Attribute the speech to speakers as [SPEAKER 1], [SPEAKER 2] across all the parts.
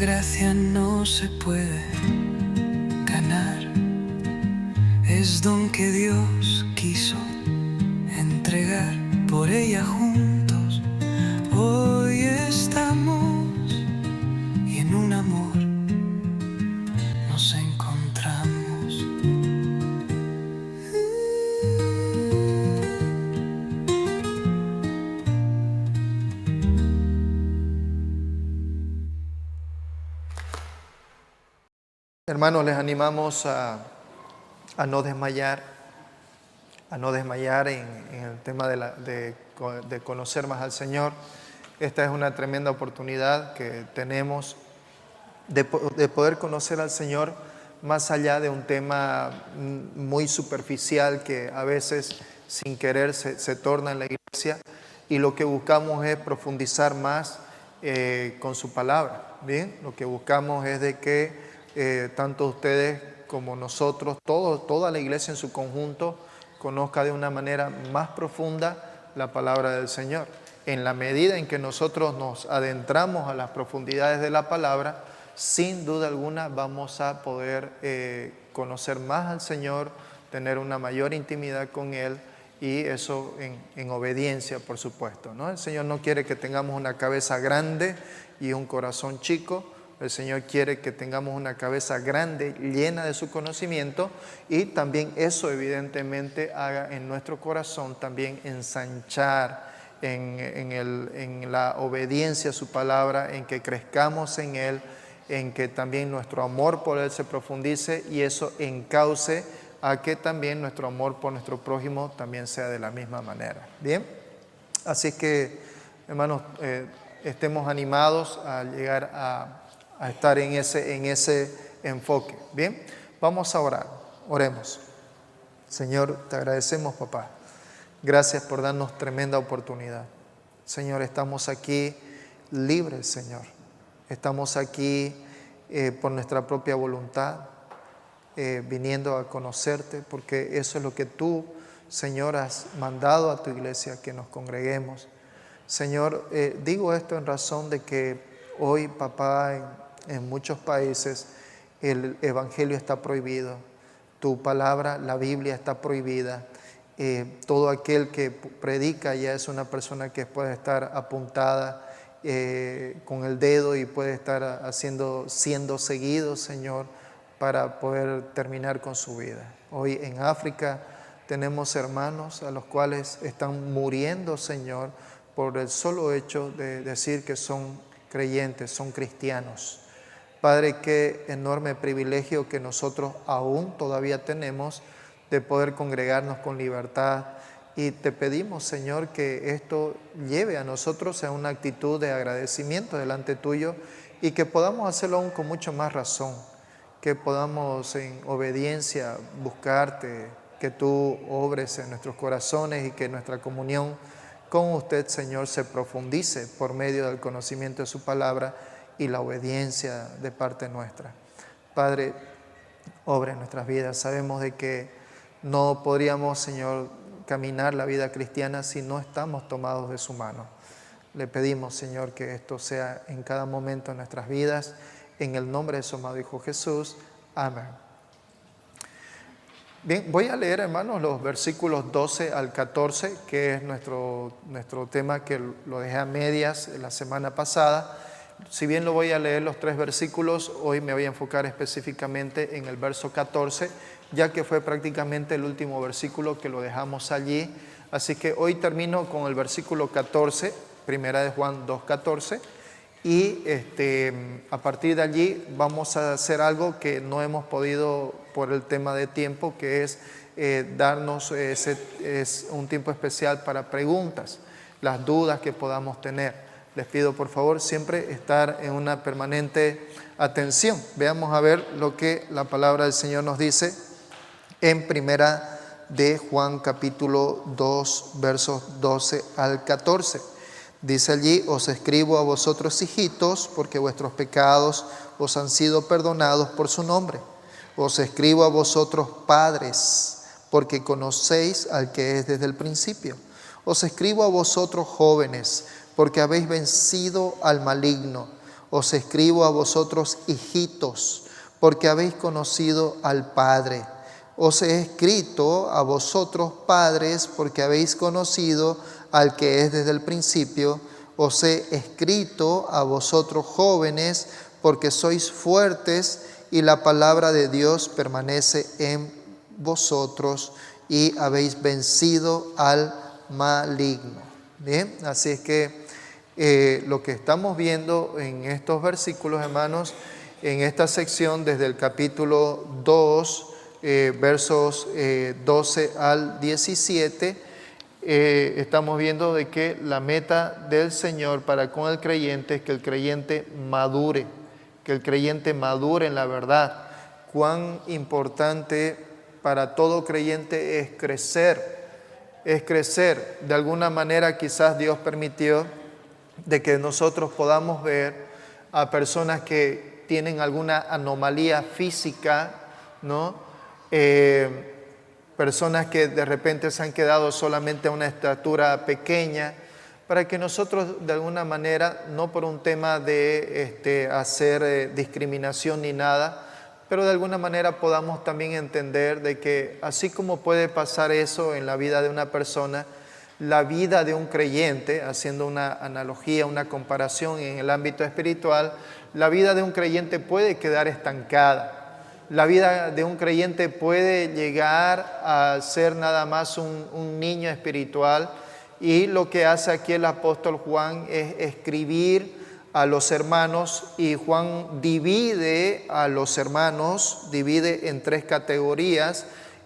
[SPEAKER 1] gracia no se puede ganar, es don que Dios quiso entregar. Por ella juntos hoy estamos y en un amor nos encontramos.
[SPEAKER 2] Hermanos, les animamos a no desmayar, en el tema de conocer más al Señor. Esta es una tremenda oportunidad que tenemos de poder conocer al Señor más allá de un tema muy superficial que a veces sin querer se torna en la iglesia, y lo que buscamos es profundizar más con su palabra. Bien, lo que buscamos es de que tanto ustedes como nosotros, toda la iglesia en su conjunto, conozca de una manera más profunda la palabra del Señor. En la medida en que nosotros nos adentramos a las profundidades de la palabra, sin duda alguna vamos a poder conocer más al Señor, tener una mayor intimidad con Él, y eso en obediencia, por supuesto, ¿no? El Señor no quiere que tengamos una cabeza grande y un corazón chico. El Señor quiere que tengamos una cabeza grande, llena de su conocimiento, y también eso evidentemente haga en nuestro corazón también ensanchar en la obediencia a su palabra, en que crezcamos en Él, en que también nuestro amor por Él se profundice, y eso encauce a que también nuestro amor por nuestro prójimo también sea de la misma manera. Bien, así que, hermanos, estemos animados a llegar a estar en ese enfoque. Bien, vamos a orar. Oremos. Señor, te agradecemos, papá. Gracias por darnos tremenda oportunidad. Señor, estamos aquí libres, Señor. Estamos aquí por nuestra propia voluntad, viniendo a conocerte, porque eso es lo que tú, Señor, has mandado a tu iglesia, que nos congreguemos. Señor, digo esto en razón de que hoy, papá, en muchos países el evangelio está prohibido. Tu palabra, la Biblia, está prohibida. Todo aquel que predica ya es una persona que puede estar apuntada con el dedo y puede estar siendo seguido, Señor, para poder terminar con su vida. Hoy en África tenemos hermanos a los cuales están muriendo, Señor, por el solo hecho de decir que son creyentes, son cristianos. Padre, qué enorme privilegio que nosotros aún todavía tenemos de poder congregarnos con libertad, y te pedimos, Señor, que esto lleve a nosotros a una actitud de agradecimiento delante tuyo, y que podamos hacerlo aún con mucho más razón, que podamos en obediencia buscarte, que tú obres en nuestros corazones y que nuestra comunión con usted, Señor, se profundice por medio del conocimiento de su palabra y la obediencia de parte nuestra. Padre, obra en nuestras vidas. Sabemos de que no podríamos, Señor, caminar la vida cristiana si no estamos tomados de su mano. Le pedimos, Señor, que esto sea en cada momento de nuestras vidas, en el nombre de su amado Hijo Jesús. Amén. Bien, voy a leer, hermanos, los versículos 12 al 14, que es nuestro tema, que lo dejé a medias la semana pasada. Si bien lo voy a leer los 3 versículos, hoy me voy a enfocar específicamente en el verso 14, ya que fue prácticamente el último versículo que lo dejamos allí. Así que hoy termino con el versículo 14, primera de Juan 2:14, y a partir de allí vamos a hacer algo que no hemos podido por el tema de tiempo, que es darnos un tiempo especial para preguntas, las dudas que podamos tener. Les pido por favor siempre estar en una permanente atención. Veamos a ver lo que la palabra del Señor nos dice en primera de Juan capítulo 2 versos 12 al 14. Dice allí: os escribo a vosotros, hijitos, porque vuestros pecados os han sido perdonados por su nombre. Os escribo a vosotros, padres, porque conocéis al que es desde el principio. Os escribo a vosotros, jóvenes, porque habéis vencido al maligno. Os escribo a vosotros, hijitos, porque habéis conocido al Padre. Os he escrito a vosotros, padres, porque habéis conocido al que es desde el principio. Os he escrito a vosotros, jóvenes, porque sois fuertes y la palabra de Dios permanece en vosotros y habéis vencido al maligno. Bien, así es que lo que estamos viendo en estos versículos, hermanos, en esta sección desde el capítulo 2, versos 12 al 17, estamos viendo de que la meta del Señor para con el creyente es que el creyente madure, en la verdad. Cuán importante para todo creyente es crecer. De alguna manera quizás Dios permitió de que nosotros podamos ver a personas que tienen alguna anomalía física, ¿no? Personas que de repente se han quedado solamente a una estatura pequeña, para que nosotros de alguna manera, no por un tema de hacer discriminación ni nada, pero de alguna manera podamos también entender de que así como puede pasar eso en la vida de una persona, la vida de un creyente, haciendo una analogía, una comparación en el ámbito espiritual, la vida de un creyente puede quedar estancada. La vida de un creyente puede llegar a ser nada más un niño espiritual, y lo que hace aquí el apóstol Juan es escribir a los hermanos, y Juan divide a los hermanos, divide en 3 categorías,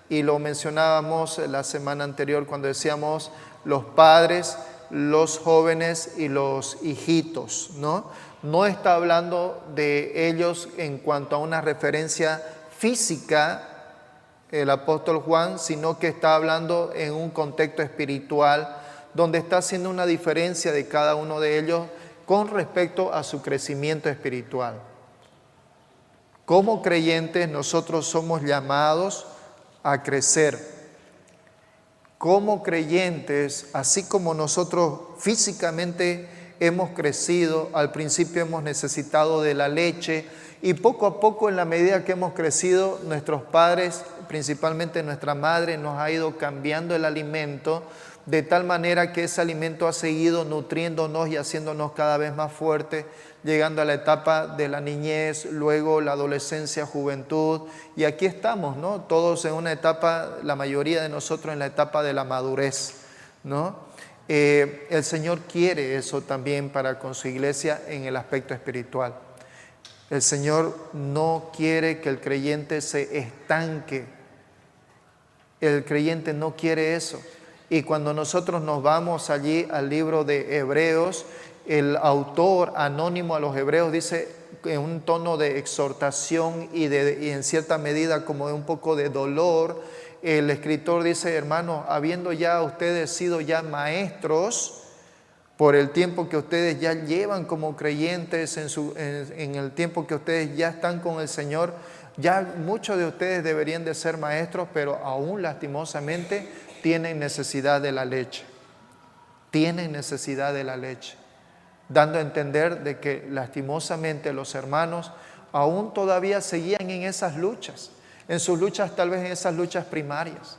[SPEAKER 2] y lo mencionábamos la semana anterior cuando decíamos los padres, los jóvenes y los hijitos, ¿no? No está hablando de ellos en cuanto a una referencia física el apóstol Juan, sino que está hablando en un contexto espiritual, donde está haciendo una diferencia de cada uno de ellos con respecto a su crecimiento espiritual. Como creyentes nosotros somos llamados a crecer. Como creyentes, así como nosotros físicamente hemos crecido, al principio hemos necesitado de la leche, y poco a poco, en la medida que hemos crecido, nuestros padres, principalmente nuestra madre, nos ha ido cambiando el alimento, de tal manera que ese alimento ha seguido nutriéndonos y haciéndonos cada vez más fuertes, llegando a la etapa de la niñez, luego la adolescencia, juventud, y aquí estamos, ¿no? Todos en una etapa, la mayoría de nosotros en la etapa de la madurez, ¿no? El Señor quiere eso también para con su iglesia en el aspecto espiritual. El Señor no quiere que el creyente se estanque. El creyente no quiere eso. Y cuando nosotros nos vamos allí al libro de Hebreos, el autor anónimo a los Hebreos dice en un tono de exhortación y en cierta medida como de un poco de dolor, el escritor dice: hermanos, habiendo ya ustedes sido ya maestros, por el tiempo que ustedes ya llevan como creyentes, en el tiempo que ustedes ya están con el Señor, ya muchos de ustedes deberían de ser maestros, pero aún lastimosamente tienen necesidad de la leche. Tienen necesidad de la leche. Dando a entender de que lastimosamente los hermanos aún todavía seguían en esas luchas, en sus luchas, tal vez en esas luchas primarias,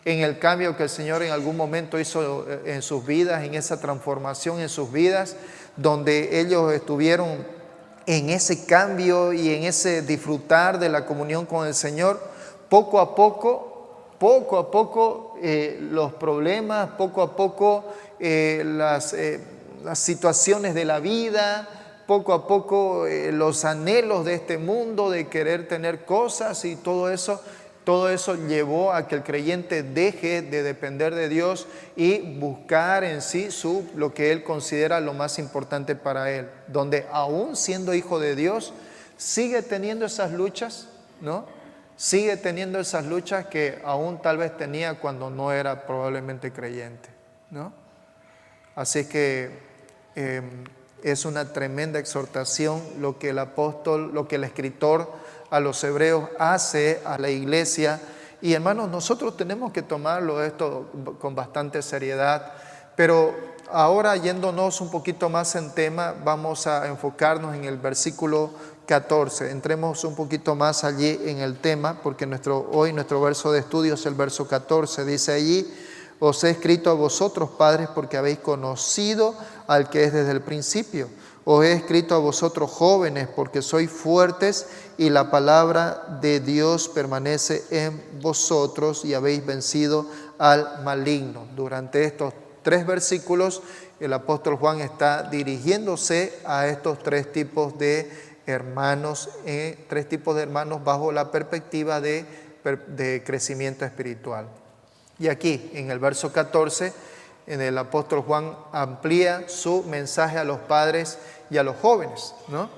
[SPEAKER 2] en el cambio que el Señor en algún momento hizo en sus vidas, en esa transformación en sus vidas, donde ellos estuvieron en ese cambio y en ese disfrutar de la comunión con el Señor. Poco a poco los problemas, poco a poco las situaciones de la vida, poco a poco los anhelos de este mundo de querer tener cosas, y todo eso llevó a que el creyente deje de depender de Dios y buscar en sí lo que él considera lo más importante para él, donde aún siendo hijo de Dios sigue teniendo esas luchas, ¿no? Sigue teniendo esas luchas que aún tal vez tenía cuando no era probablemente creyente, ¿no? Así que es una tremenda exhortación lo que el escritor a los hebreos hace a la iglesia. Y hermanos, nosotros tenemos que tomarlo esto con bastante seriedad, pero ahora yéndonos un poquito más en tema, vamos a enfocarnos en el versículo 14. Entremos un poquito más allí en el tema, porque hoy nuestro verso de estudio es el verso 14. Dice allí: os he escrito a vosotros, padres, porque habéis conocido al que es desde el principio. Os he escrito a vosotros, jóvenes, porque sois fuertes y la palabra de Dios permanece en vosotros y habéis vencido al maligno. Durante estos 3 versículos, el apóstol Juan está dirigiéndose a estos 3 tipos de hermanos, 3 tipos de hermanos bajo la perspectiva de crecimiento espiritual. Y aquí, en el verso 14, el apóstol Juan amplía su mensaje a los padres y a los jóvenes, ¿no?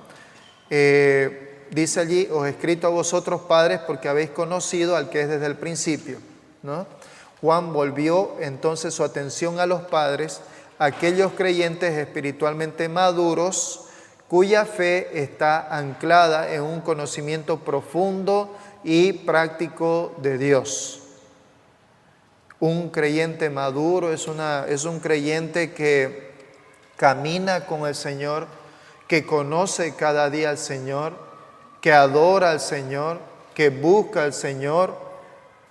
[SPEAKER 2] Dice allí: os he escrito a vosotros, padres, porque habéis conocido al que es desde el principio, ¿no? Juan volvió entonces su atención a los padres, aquellos creyentes espiritualmente maduros, cuya fe está anclada en un conocimiento profundo y práctico de Dios. Un creyente maduro es un creyente que camina con el Señor, que conoce cada día al Señor, que adora al Señor, que busca al Señor,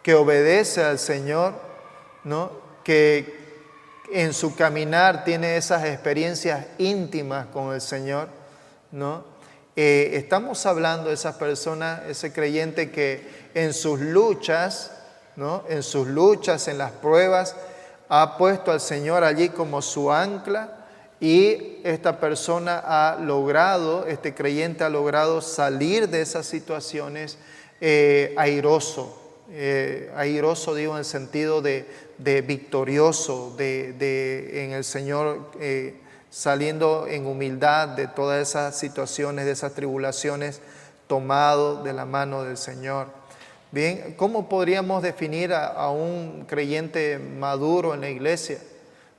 [SPEAKER 2] que obedece al Señor, ¿no? Que en su caminar tiene esas experiencias íntimas con el Señor, ¿no? Estamos hablando de esas personas, ese creyente que en sus luchas, ¿no? En sus luchas, en las pruebas, ha puesto al Señor allí como su ancla, y esta persona este creyente ha logrado salir de esas situaciones airoso digo en el sentido de victorioso, en el Señor, saliendo en humildad de todas esas situaciones, de esas tribulaciones, tomado de la mano del Señor. Bien, ¿cómo podríamos definir a un creyente maduro en la iglesia?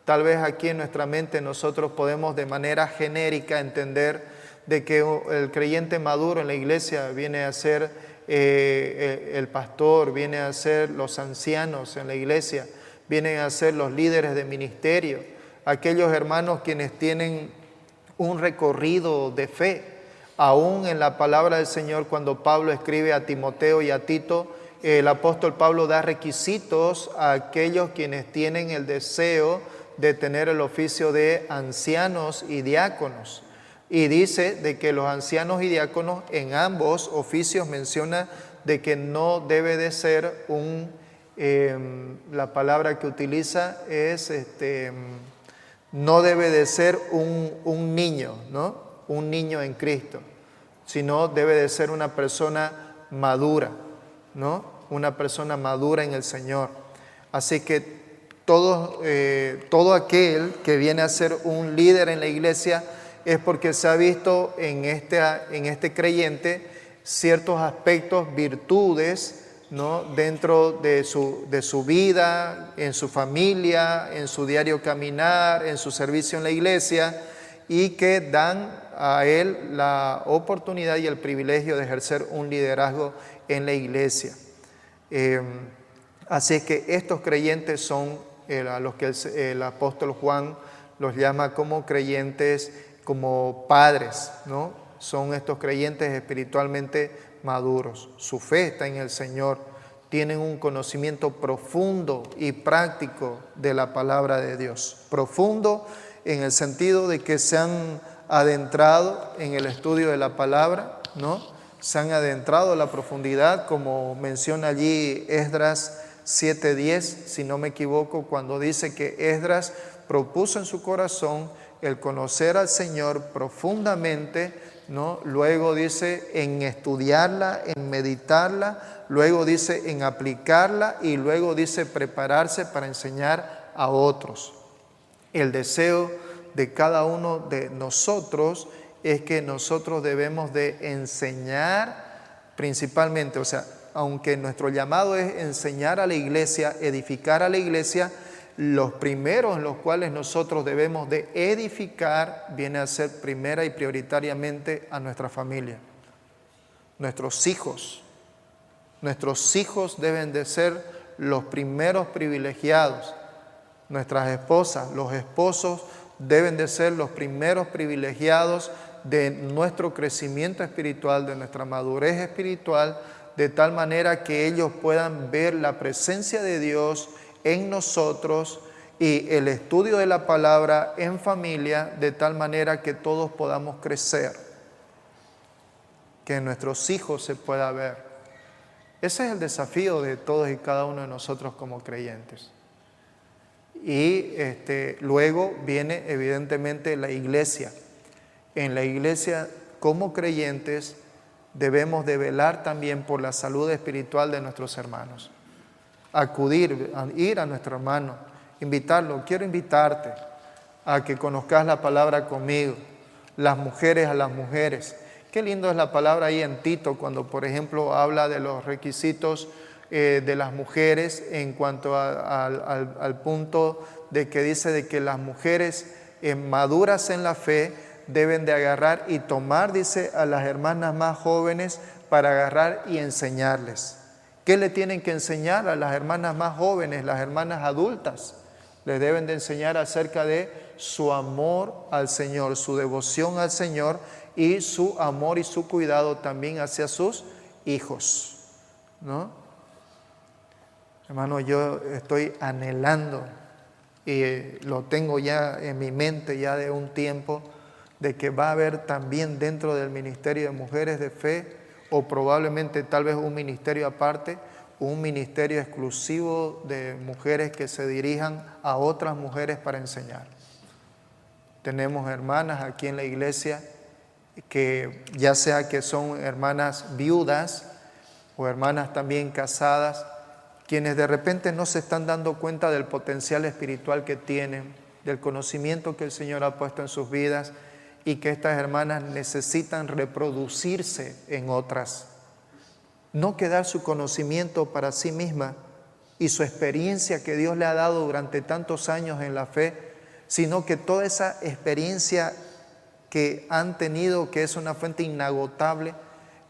[SPEAKER 2] Tal vez aquí en nuestra mente nosotros podemos de manera genérica entender de que el creyente maduro en la iglesia viene a ser el pastor, viene a ser los ancianos en la iglesia, vienen a ser los líderes de ministerio, aquellos hermanos quienes tienen un recorrido de fe. Aún en la palabra del Señor, cuando Pablo escribe a Timoteo y a Tito, el apóstol Pablo da requisitos a aquellos quienes tienen el deseo de tener el oficio de ancianos y diáconos. Y dice de que los ancianos y diáconos en ambos oficios menciona de que no debe de ser la palabra que utiliza es, no debe de ser un niño, ¿no? Un niño en Cristo, sino debe de ser una persona madura, ¿no? Una persona madura en el Señor. Así que todo aquel que viene a ser un líder en la iglesia es porque se ha visto en este creyente ciertos aspectos, virtudes, ¿no? Dentro de su vida, en su familia, en su diario caminar, en su servicio en la iglesia, y que dan a él la oportunidad y el privilegio de ejercer un liderazgo en la iglesia. Así es que estos creyentes son a los que el apóstol Juan los llama como creyentes, como padres, ¿no? Son estos creyentes espiritualmente maduros. Su fe está en el Señor. Tienen un conocimiento profundo y práctico de la palabra de Dios. Profundo en el sentido de que se han adentrado en el estudio de la palabra, ¿no? Se han adentrado a la profundidad, como menciona allí Esdras 7:10, si no me equivoco, cuando dice que Esdras propuso en su corazón el conocer al Señor profundamente, ¿no? Luego dice en estudiarla, en meditarla, luego dice en aplicarla y luego dice prepararse para enseñar a otros. El deseo de cada uno de nosotros es que nosotros debemos de enseñar principalmente, o sea, aunque nuestro llamado es enseñar a la iglesia, edificar a la iglesia, los primeros en los cuales nosotros debemos de edificar viene a ser primera y prioritariamente a nuestra familia, nuestros hijos. Nuestros hijos deben de ser los primeros privilegiados, nuestras esposas, los esposos deben de ser los primeros privilegiados de nuestro crecimiento espiritual, de nuestra madurez espiritual, de tal manera que ellos puedan ver la presencia de Dios en nosotros y el estudio de la palabra en familia, de tal manera que todos podamos crecer, que en nuestros hijos se pueda ver. Ese es el desafío de todos y cada uno de nosotros como creyentes. Y luego viene evidentemente la iglesia. En la iglesia, como creyentes, debemos de velar también por la salud espiritual de nuestros hermanos. Acudir, ir a nuestro hermano, invitarlo. Quiero invitarte a que conozcas la palabra conmigo. Las mujeres a las mujeres. Qué lindo es la palabra ahí en Tito, cuando por ejemplo habla de los requisitos de las mujeres en cuanto al punto de que dice de que las mujeres maduras en la fe deben de agarrar y tomar, dice, a las hermanas más jóvenes para agarrar y enseñarles. ¿Qué le tienen que enseñar a las hermanas más jóvenes, las hermanas adultas? Les deben de enseñar acerca de su amor al Señor, su devoción al Señor y su amor y su cuidado también hacia sus hijos, ¿no? Hermano, yo estoy anhelando y lo tengo ya en mi mente ya de un tiempo, de que va a haber también dentro del ministerio de mujeres de fe, o probablemente tal vez un ministerio aparte, un ministerio exclusivo de mujeres que se dirijan a otras mujeres para enseñar. Tenemos hermanas aquí en la iglesia que ya sea que son hermanas viudas o hermanas también casadas, quienes de repente no se están dando cuenta del potencial espiritual que tienen, del conocimiento que el Señor ha puesto en sus vidas, y que estas hermanas necesitan reproducirse en otras. No quedar su conocimiento para sí misma y su experiencia que Dios le ha dado durante tantos años en la fe, sino que toda esa experiencia que han tenido, que es una fuente inagotable,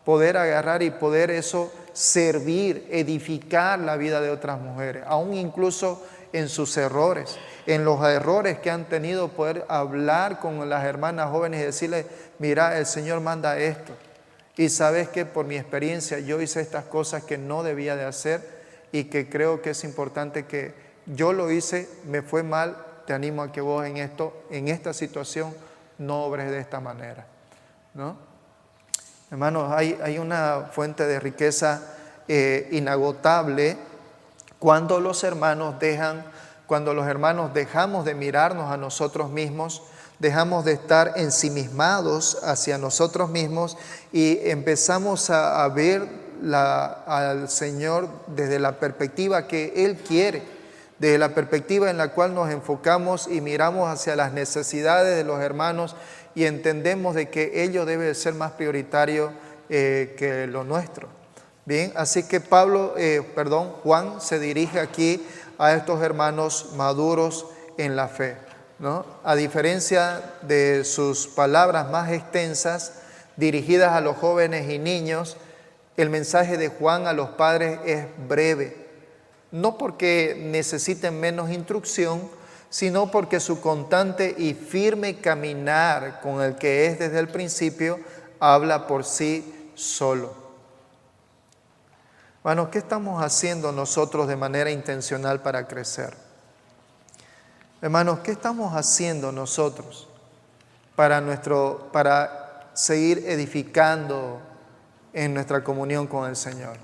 [SPEAKER 2] poder agarrar y poder eso servir, edificar la vida de otras mujeres, aún incluso en sus errores, en los errores que han tenido, poder hablar con las hermanas jóvenes y decirles, mira, el Señor manda esto, y sabes que por mi experiencia yo hice estas cosas que no debía de hacer y que creo que es importante que yo lo hice, me fue mal, te animo a que vos en esta situación no obres de esta manera, ¿no? Hermanos, hay una fuente de riqueza inagotable cuando los hermanos dejamos de mirarnos a nosotros mismos, dejamos de estar ensimismados hacia nosotros mismos y empezamos a ver al Señor desde la perspectiva que Él quiere, desde la perspectiva en la cual nos enfocamos y miramos hacia las necesidades de los hermanos y entendemos de que ello debe ser más prioritario que lo nuestro. Bien, así que Juan se dirige aquí a estos hermanos maduros en la fe, ¿no? A diferencia de sus palabras más extensas dirigidas a los jóvenes y niños, el mensaje de Juan a los padres es breve, no porque necesiten menos instrucción, sino porque su constante y firme caminar con el que es desde el principio habla por sí solo. Bueno, ¿qué estamos haciendo nosotros de manera intencional para crecer? Hermanos, ¿qué estamos haciendo nosotros para seguir edificando en nuestra comunión con el Señor?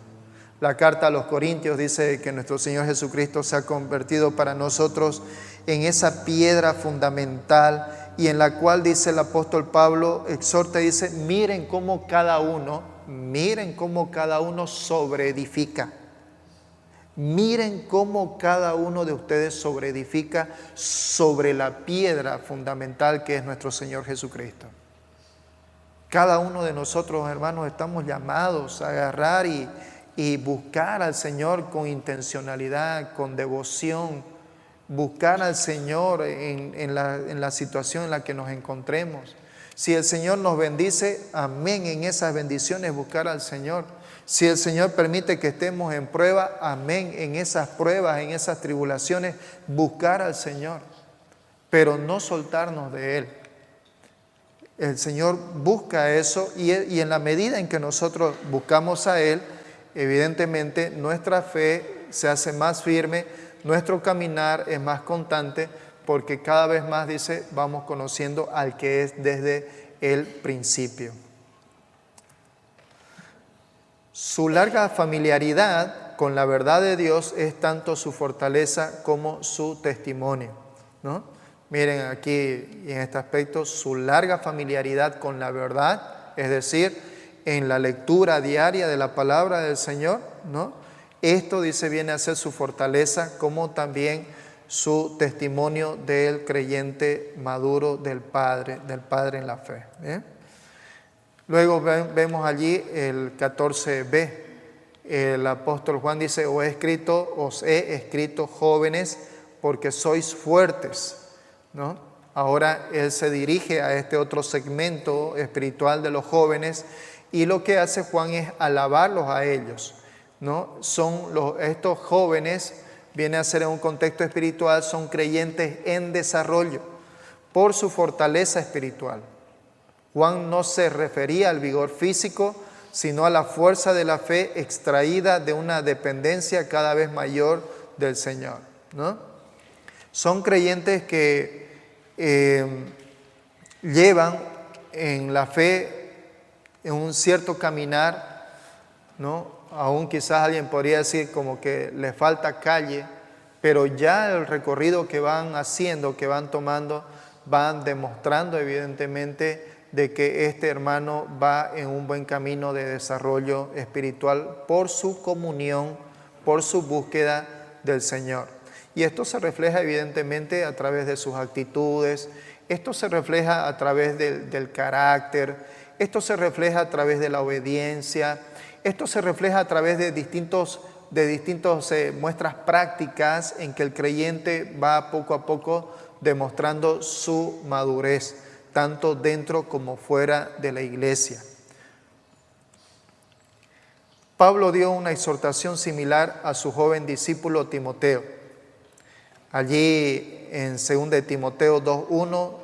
[SPEAKER 2] La carta a los Corintios dice que nuestro Señor Jesucristo se ha convertido para nosotros en esa piedra fundamental y en la cual, dice el apóstol Pablo, exhorta y dice, miren cómo cada uno sobreedifica. Miren cómo cada uno de ustedes sobreedifica sobre la piedra fundamental que es nuestro Señor Jesucristo. Cada uno de nosotros, hermanos, estamos llamados a agarrar y buscar al Señor con intencionalidad, con devoción, buscar al Señor en la situación en la que nos encontremos. Si el Señor nos bendice, amén, en esas bendiciones buscar al Señor. Si el Señor permite que estemos en prueba, amén, en esas pruebas, en esas tribulaciones, buscar al Señor, pero no soltarnos de Él. El Señor busca eso y en la medida en que nosotros buscamos a Él, evidentemente nuestra fe se hace más firme, nuestro caminar es más constante, porque cada vez más, dice, vamos conociendo al que es desde el principio. Su larga familiaridad con la verdad de Dios es tanto su fortaleza como su testimonio, ¿no? Miren aquí en este aspecto, su larga familiaridad con la verdad, es decir, en la lectura diaria de la palabra del Señor, ¿no? Esto, dice, viene a ser su fortaleza como también su testimonio del creyente maduro del Padre en la fe. ¿Bien? Luego vemos allí el 14b. El apóstol Juan dice, os he escrito jóvenes porque sois fuertes, ¿no? Ahora él se dirige a este otro segmento espiritual de los jóvenes y lo que hace Juan es alabarlos a ellos, ¿no? Estos jóvenes, viene a ser en un contexto espiritual, son creyentes en desarrollo por su fortaleza espiritual. Juan no se refería al vigor físico, sino a la fuerza de la fe extraída de una dependencia cada vez mayor del Señor, ¿no? Son creyentes que llevan en la fe en un cierto caminar, ¿no? Aún quizás alguien podría decir como que le falta calle, pero ya el recorrido que van haciendo, que van tomando, van demostrando evidentemente de que este hermano va en un buen camino de desarrollo espiritual por su comunión, por su búsqueda del Señor. Y esto se refleja evidentemente a través de sus actitudes, esto se refleja a través del carácter, esto se refleja a través de la obediencia, esto se refleja a través de distintas muestras prácticas en que el creyente va poco a poco demostrando su madurez, tanto dentro como fuera de la iglesia. Pablo dio una exhortación similar a su joven discípulo Timoteo. Allí en 2 de Timoteo 2:1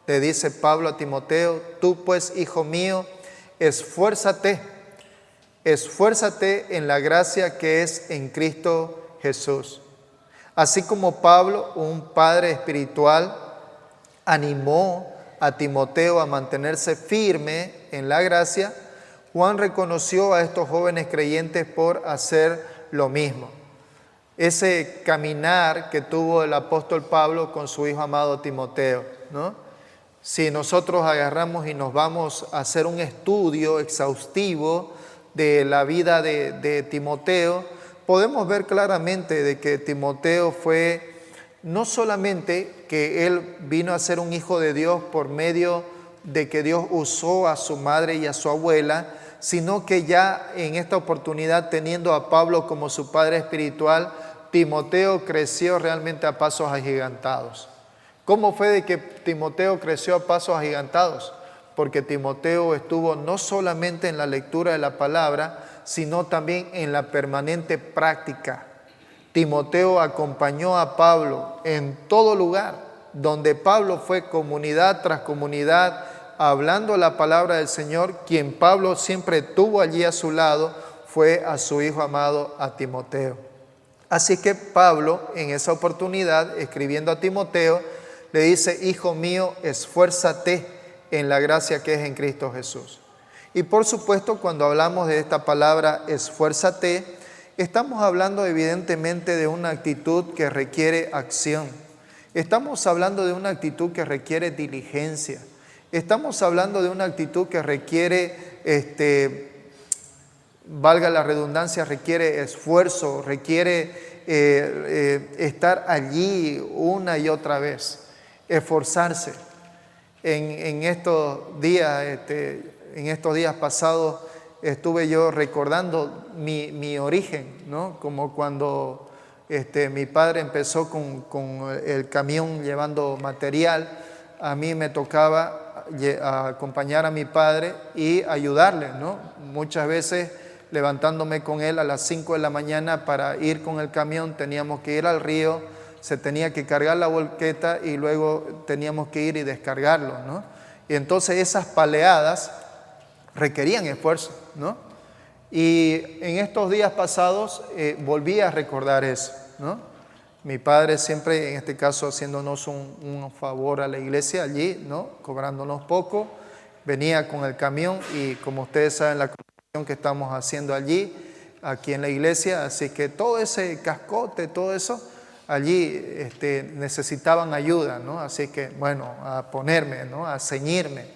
[SPEAKER 2] le dice Pablo a Timoteo, tú pues, hijo mío, esfuérzate en la gracia que es en Cristo Jesús. Así como Pablo, un padre espiritual, animó a Timoteo a mantenerse firme en la gracia, Juan reconoció a estos jóvenes creyentes por hacer lo mismo. Ese caminar que tuvo el apóstol Pablo con su hijo amado Timoteo, ¿no? Si nosotros agarramos y nos vamos a hacer un estudio exhaustivo de la vida de Timoteo, podemos ver claramente de que Timoteo fue no solamente que él vino a ser un hijo de Dios por medio de que Dios usó a su madre y a su abuela, sino que ya en esta oportunidad, teniendo a Pablo como su padre espiritual, Timoteo creció realmente a pasos agigantados. ¿Cómo fue de que Timoteo creció a pasos agigantados? Porque Timoteo estuvo no solamente en la lectura de la palabra, sino también en la permanente práctica. Timoteo acompañó a Pablo en todo lugar, donde Pablo fue comunidad tras comunidad, hablando la palabra del Señor. Quien Pablo siempre tuvo allí a su lado fue a su hijo amado, a Timoteo. Así que Pablo, en esa oportunidad, escribiendo a Timoteo, le dice, hijo mío, esfuérzate en la gracia que es en Cristo Jesús. Y por supuesto, cuando hablamos de esta palabra, esfuérzate, estamos hablando evidentemente de una actitud que requiere acción. Estamos hablando de una actitud que requiere diligencia. Estamos hablando de una actitud que requiere, valga la redundancia, requiere esfuerzo, requiere estar allí una y otra vez, esforzarse. En estos días pasados estuve yo recordando mi origen, ¿no? Como cuando mi padre empezó con el camión llevando material, a mí me tocaba acompañar a mi padre y ayudarle, ¿no? Muchas veces levantándome con él a las 5 de la mañana para ir con el camión. Teníamos que ir al río, se tenía que cargar la volqueta y luego teníamos que ir y descargarlo, ¿no? Y entonces esas paleadas requerían esfuerzo, ¿no? Y en estos días pasados volví a recordar eso, ¿no? Mi padre siempre, en este caso, haciéndonos un favor a la iglesia allí, ¿no? Cobrándonos poco, venía con el camión y como ustedes saben la construcción que estamos haciendo allí, aquí en la iglesia, así que todo ese cascote, todo eso, allí necesitaban ayuda, ¿no? Así que, bueno, a ponerme, ¿no? A ceñirme,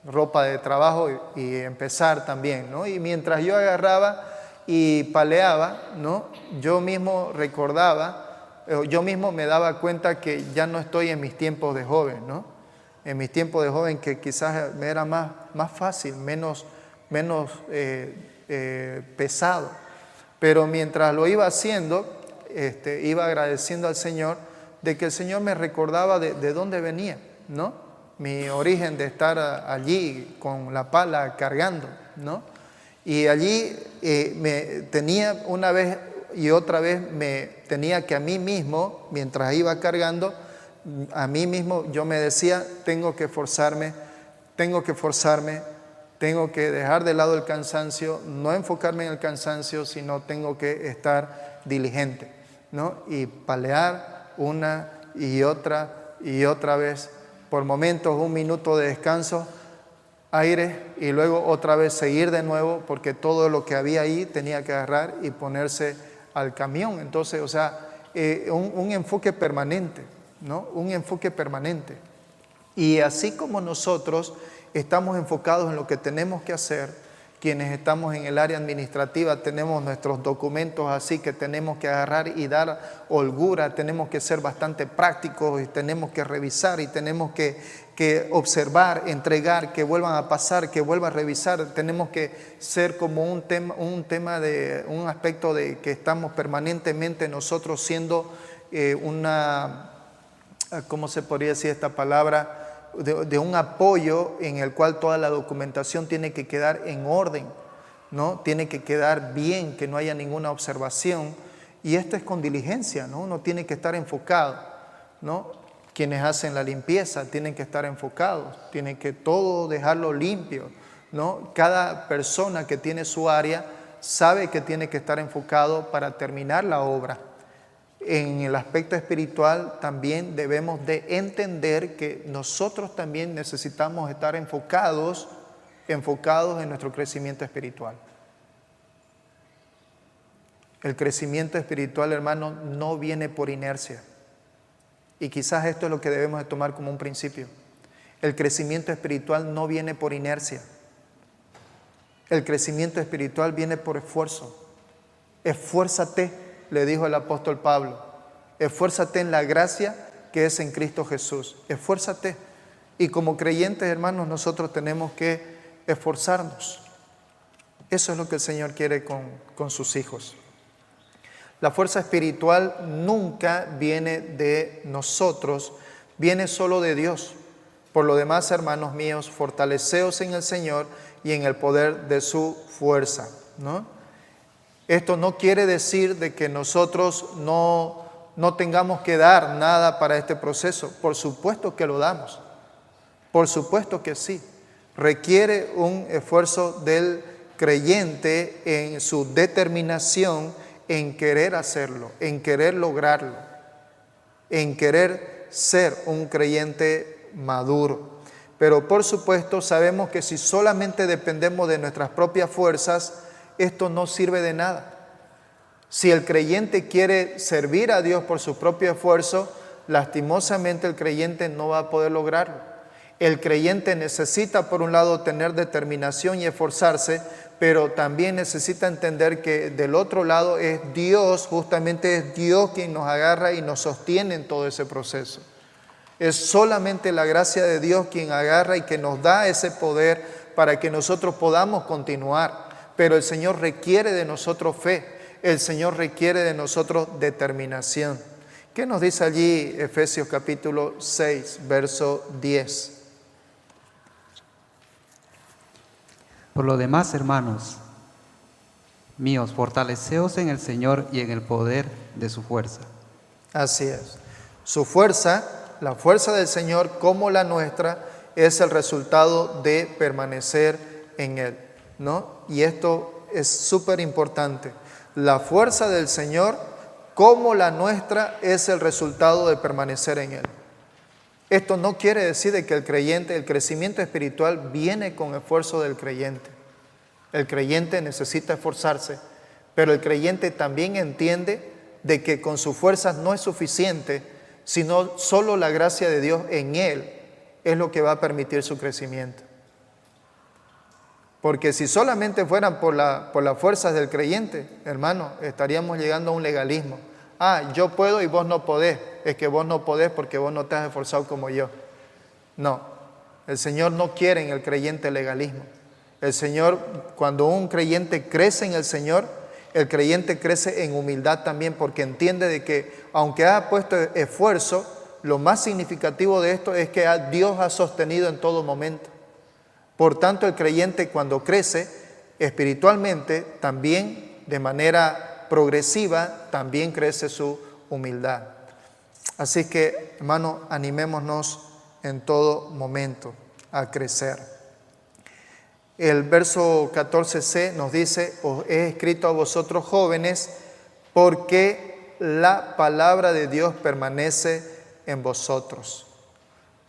[SPEAKER 2] ropa de trabajo y empezar también, ¿no? Y mientras yo agarraba y paleaba, ¿no? Yo mismo recordaba, yo mismo me daba cuenta que ya no estoy en mis tiempos de joven, ¿no? En mis tiempos de joven que quizás me era más fácil, menos pesado. Pero mientras lo iba haciendo, iba agradeciendo al Señor de que el Señor me recordaba de dónde venía, ¿no? Mi origen de estar allí con la pala cargando, ¿no? Y allí me tenía una vez y otra vez me tenía que a mí mismo, mientras iba cargando, a mí mismo yo me decía, tengo que forzarme, tengo que dejar de lado el cansancio, no enfocarme en el cansancio, sino tengo que estar diligente, ¿no? Y palear una y otra vez, por momentos 1 minuto de descanso, aire y luego otra vez seguir de nuevo porque todo lo que había ahí tenía que agarrar y ponerse al camión. Entonces, o sea, un enfoque permanente, ¿no? Un enfoque permanente. Y así como nosotros estamos enfocados en lo que tenemos que hacer, quienes estamos en el área administrativa tenemos nuestros documentos así que tenemos que agarrar y dar holgura, tenemos que ser bastante prácticos y tenemos que revisar y tenemos que observar, entregar, que vuelvan a pasar, que vuelvan a revisar, tenemos que ser como un aspecto de que estamos permanentemente nosotros siendo ¿cómo se podría decir esta palabra? De un apoyo en el cual toda la documentación tiene que quedar en orden, ¿no? Tiene que quedar bien, que no haya ninguna observación. Y esto es con diligencia, ¿no? Uno tiene que estar enfocado, ¿no? Quienes hacen la limpieza tienen que estar enfocados, tienen que todo dejarlo limpio, ¿no? Cada persona que tiene su área sabe que tiene que estar enfocado para terminar la obra. En el aspecto espiritual también debemos de entender que nosotros también necesitamos estar enfocados en nuestro crecimiento espiritual. El crecimiento espiritual, hermano, no viene por inercia. Y quizás esto es lo que debemos de tomar como un principio. El crecimiento espiritual no viene por inercia. El crecimiento espiritual viene por esfuerzo. Esfuérzate, le dijo el apóstol Pablo, esfuérzate en la gracia que es en Cristo Jesús. Esfuérzate. Y como creyentes, hermanos, nosotros tenemos que esforzarnos. Eso es lo que el Señor quiere con sus hijos. La fuerza espiritual nunca viene de nosotros, viene solo de Dios. Por lo demás, hermanos míos, fortaleceos en el Señor y en el poder de su fuerza, ¿no? Esto no quiere decir de que nosotros no tengamos que dar nada para este proceso. Por supuesto que lo damos. Por supuesto que sí. Requiere un esfuerzo del creyente en su determinación en querer hacerlo, en querer lograrlo, en querer ser un creyente maduro. Pero por supuesto sabemos que si solamente dependemos de nuestras propias fuerzas, esto no sirve de nada. Si el creyente quiere servir a Dios por su propio esfuerzo, lastimosamente el creyente no va a poder lograrlo. El creyente necesita, por un lado, tener determinación y esforzarse, pero también necesita entender que del otro lado es Dios, justamente es Dios quien nos agarra y nos sostiene en todo ese proceso. Es solamente la gracia de Dios quien agarra y que nos da ese poder para que nosotros podamos continuar. Pero el Señor requiere de nosotros fe, el Señor requiere de nosotros determinación. ¿Qué nos dice allí Efesios capítulo 6, verso 10?
[SPEAKER 3] Por lo demás, hermanos, míos, fortaleceos en el Señor y en el poder de su fuerza.
[SPEAKER 2] Así es. Su fuerza, la fuerza del Señor como la nuestra, es el resultado de permanecer en Él, ¿no? Y esto es súper importante. La fuerza del Señor como la nuestra es el resultado de permanecer en Él. Esto no quiere decir de que el creyente, el crecimiento espiritual viene con esfuerzo del creyente. El creyente necesita esforzarse, pero el creyente también entiende de que con sus fuerzas no es suficiente, sino solo la gracia de Dios en él es lo que va a permitir su crecimiento. Porque si solamente fueran por las fuerzas del creyente, hermano, estaríamos llegando a un legalismo. Yo puedo y vos no podés. Es que vos no podés porque vos no te has esforzado como yo. No, el Señor no quiere en el creyente legalismo. El Señor, cuando un creyente crece en el Señor, el creyente crece en humildad también, porque entiende de que aunque ha puesto esfuerzo, lo más significativo de esto es que Dios ha sostenido en todo momento. Por tanto, el creyente cuando crece espiritualmente, también de manera progresiva, también crece su humildad. Así que, hermano, animémonos en todo momento a crecer. El verso 14c nos dice: os he escrito a vosotros jóvenes, porque la palabra de Dios permanece en vosotros.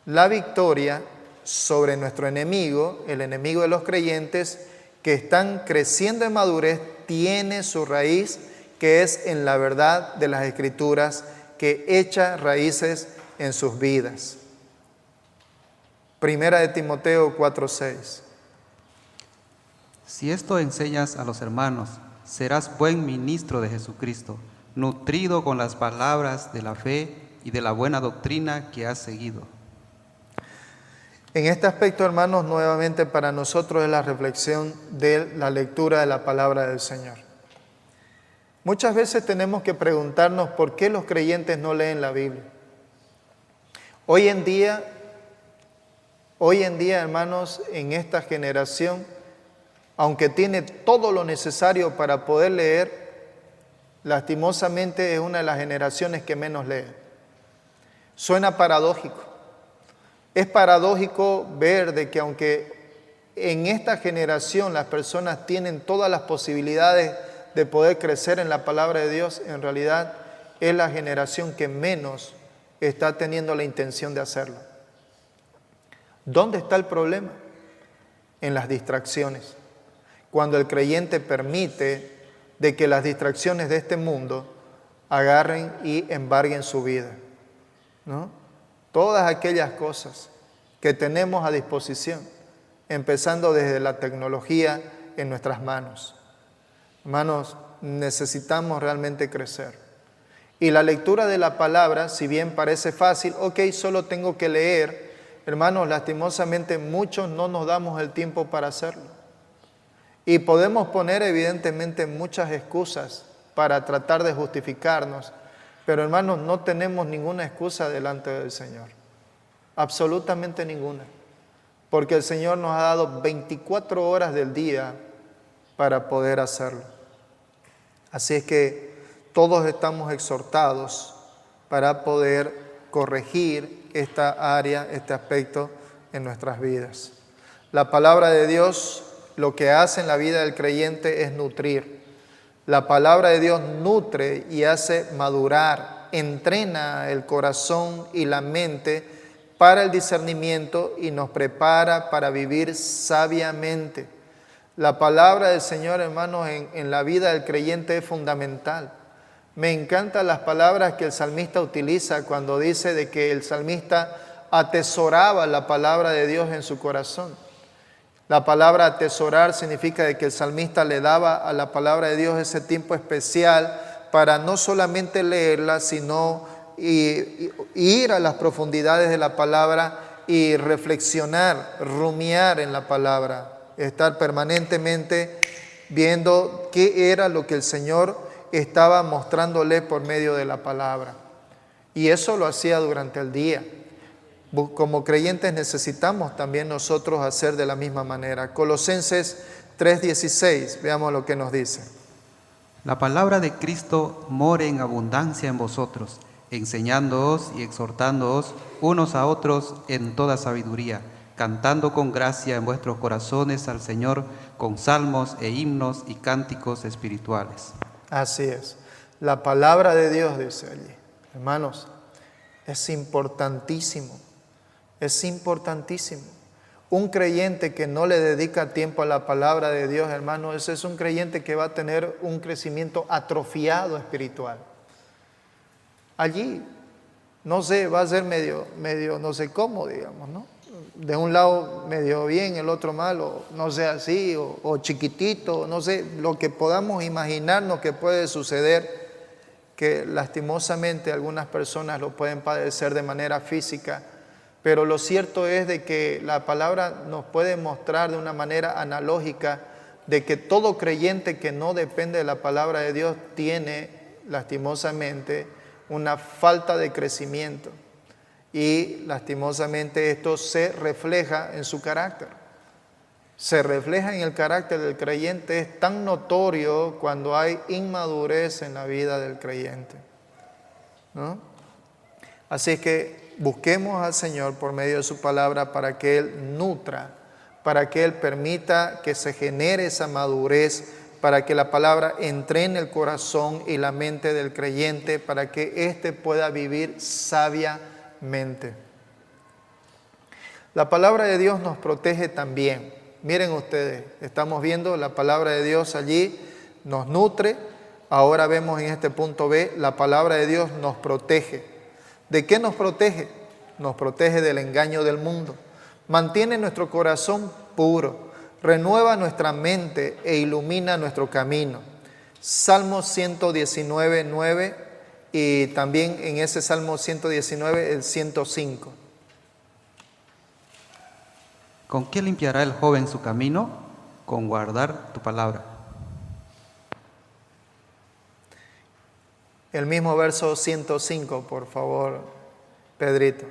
[SPEAKER 2] La victoria sobre nuestro enemigo, el enemigo de los creyentes que están creciendo en madurez, tiene su raíz, que es en la verdad de las Escrituras, que echa raíces en sus vidas. Primera de Timoteo 4:6.
[SPEAKER 3] Si esto enseñas a los hermanos, serás buen ministro de Jesucristo, nutrido con las palabras de la fe y de la buena doctrina que has seguido.
[SPEAKER 2] En este aspecto, hermanos, nuevamente para nosotros es la reflexión de la lectura de la palabra del Señor. Muchas veces tenemos que preguntarnos por qué los creyentes no leen la Biblia. Hoy en día, hermanos, en esta generación, aunque tiene todo lo necesario para poder leer, lastimosamente es una de las generaciones que menos lee. Suena paradójico. Es paradójico ver de que aunque en esta generación las personas tienen todas las posibilidades de poder crecer en la palabra de Dios, en realidad es la generación que menos está teniendo la intención de hacerlo. ¿Dónde está el problema? En las distracciones. Cuando el creyente permite de que las distracciones de este mundo agarren y embarguen su vida, ¿no? Todas aquellas cosas que tenemos a disposición, empezando desde la tecnología en nuestras manos. Hermanos, necesitamos realmente crecer. Y la lectura de la palabra, si bien parece fácil, solo tengo que leer, hermanos, lastimosamente muchos no nos damos el tiempo para hacerlo. Y podemos poner evidentemente muchas excusas para tratar de justificarnos, pero hermanos, no tenemos ninguna excusa delante del Señor. Absolutamente ninguna. Porque el Señor nos ha dado 24 horas del día para poder hacerlo. Así es que todos estamos exhortados para poder corregir esta área, este aspecto en nuestras vidas. La palabra de Dios lo que hace en la vida del creyente es nutrir. La palabra de Dios nutre y hace madurar, entrena el corazón y la mente para el discernimiento y nos prepara para vivir sabiamente. La palabra del Señor, hermanos, en la vida del creyente es fundamental. Me encantan las palabras que el salmista utiliza cuando dice de que el salmista atesoraba la palabra de Dios en su corazón. La palabra atesorar significa de que el salmista le daba a la palabra de Dios ese tiempo especial para no solamente leerla, sino ir a las profundidades de la palabra y reflexionar, rumiar en la palabra, estar permanentemente viendo qué era lo que el Señor estaba mostrándole por medio de la palabra. Y eso lo hacía durante el día. Como creyentes necesitamos también nosotros hacer de la misma manera. Colosenses 3:16, veamos lo que nos dice.
[SPEAKER 3] La palabra de Cristo more en abundancia en vosotros, enseñándoos y exhortándoos unos a otros en toda sabiduría, cantando con gracia en vuestros corazones al Señor con salmos e himnos y cánticos espirituales.
[SPEAKER 2] Así es. La palabra de Dios dice allí. Hermanos, es importantísimo. Es importantísimo. Un creyente que no le dedica tiempo a la palabra de Dios, hermano, ese es un creyente que va a tener un crecimiento atrofiado espiritual. Allí, no sé, va a ser medio no sé cómo, digamos, ¿no? De un lado medio bien, el otro mal, o no sé así, o chiquitito, no sé, lo que podamos imaginarnos que puede suceder, que lastimosamente algunas personas lo pueden padecer de manera física, pero lo cierto es de que la palabra nos puede mostrar de una manera analógica de que todo creyente que no depende de la palabra de Dios tiene lastimosamente una falta de crecimiento y lastimosamente esto se refleja en su carácter. Se refleja en el carácter del creyente, es tan notorio cuando hay inmadurez en la vida del creyente, ¿no? Así es que busquemos al Señor por medio de su palabra para que Él nutra, para que Él permita que se genere esa madurez, para que la palabra entre en el corazón y la mente del creyente, para que éste pueda vivir sabiamente. La palabra de Dios nos protege también. Miren ustedes, estamos viendo la palabra de Dios allí, nos nutre. Ahora vemos en este punto B, la palabra de Dios nos protege. ¿De qué nos protege? Nos protege del engaño del mundo. Mantiene nuestro corazón puro, renueva nuestra mente e ilumina nuestro camino. Salmo 119, 9 y también en ese Salmo 119, el 105.
[SPEAKER 3] ¿Con qué limpiará el joven su camino? Con guardar tu palabra.
[SPEAKER 2] El mismo verso 105, por favor, Pedrito.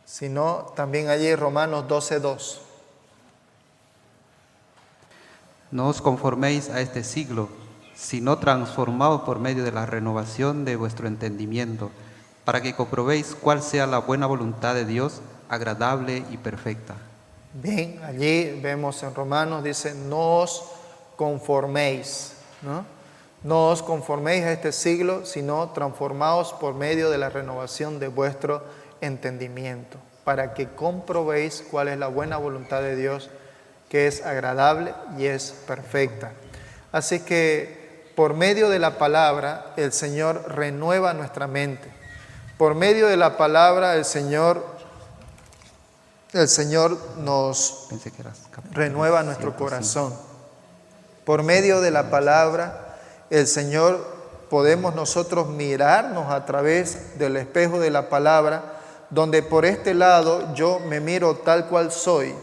[SPEAKER 2] Si no, también allí Romanos 12:2.
[SPEAKER 3] No os conforméis a este siglo, sino transformaos por medio de la renovación de vuestro entendimiento, para que comprobéis cuál sea la buena voluntad de Dios, agradable y perfecta.
[SPEAKER 2] Bien, allí vemos en Romanos, dice, no os conforméis, ¿no? No os conforméis a este siglo, sino transformaos por medio de la renovación de vuestro entendimiento, para que comprobéis cuál es la buena voluntad de Dios, que es agradable y es perfecta. Así que por medio de la palabra el Señor renueva nuestra mente. Por medio de la palabra el Señor nos renueva nuestro corazón. Por medio de la palabra el Señor podemos nosotros mirarnos a través del espejo de la palabra, donde por este lado yo me miro tal cual soy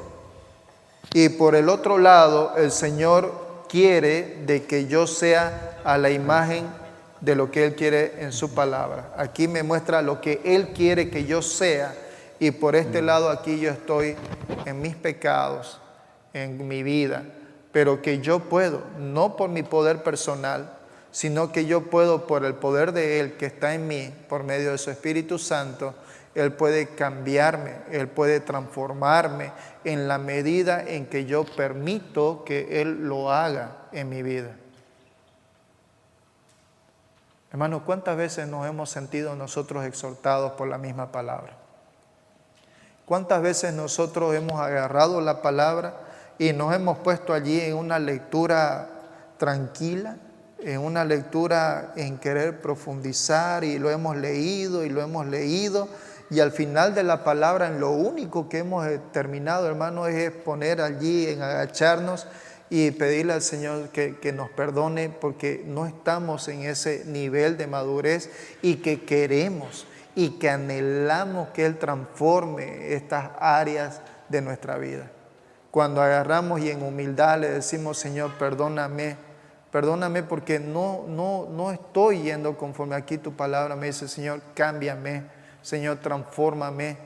[SPEAKER 2] y por el otro lado el Señor quiere de que yo sea a la imagen de lo que Él quiere en su palabra. Aquí me muestra lo que Él quiere que yo sea y por este lado aquí yo estoy en mis pecados, en mi vida, pero que yo puedo, no por mi poder personal, sino que yo puedo por el poder de Él que está en mí, por medio de su Espíritu Santo. Él puede cambiarme, Él puede transformarme en la medida en que yo permito que Él lo haga en mi vida. Hermano, ¿cuántas veces nos hemos sentido nosotros exhortados por la misma palabra? ¿Cuántas veces nosotros hemos agarrado la palabra y nos hemos puesto allí en una lectura tranquila, en una lectura en querer profundizar y lo hemos leído y al final de la palabra en lo único que hemos terminado, hermano, es poner allí en agacharnos y pedirle al Señor que nos perdone porque no estamos en ese nivel de madurez y que queremos y que anhelamos que Él transforme estas áreas de nuestra vida. Cuando agarramos y en humildad le decimos, Señor, perdóname porque no estoy yendo conforme aquí tu palabra me dice, Señor, cámbiame, Señor, transfórmame.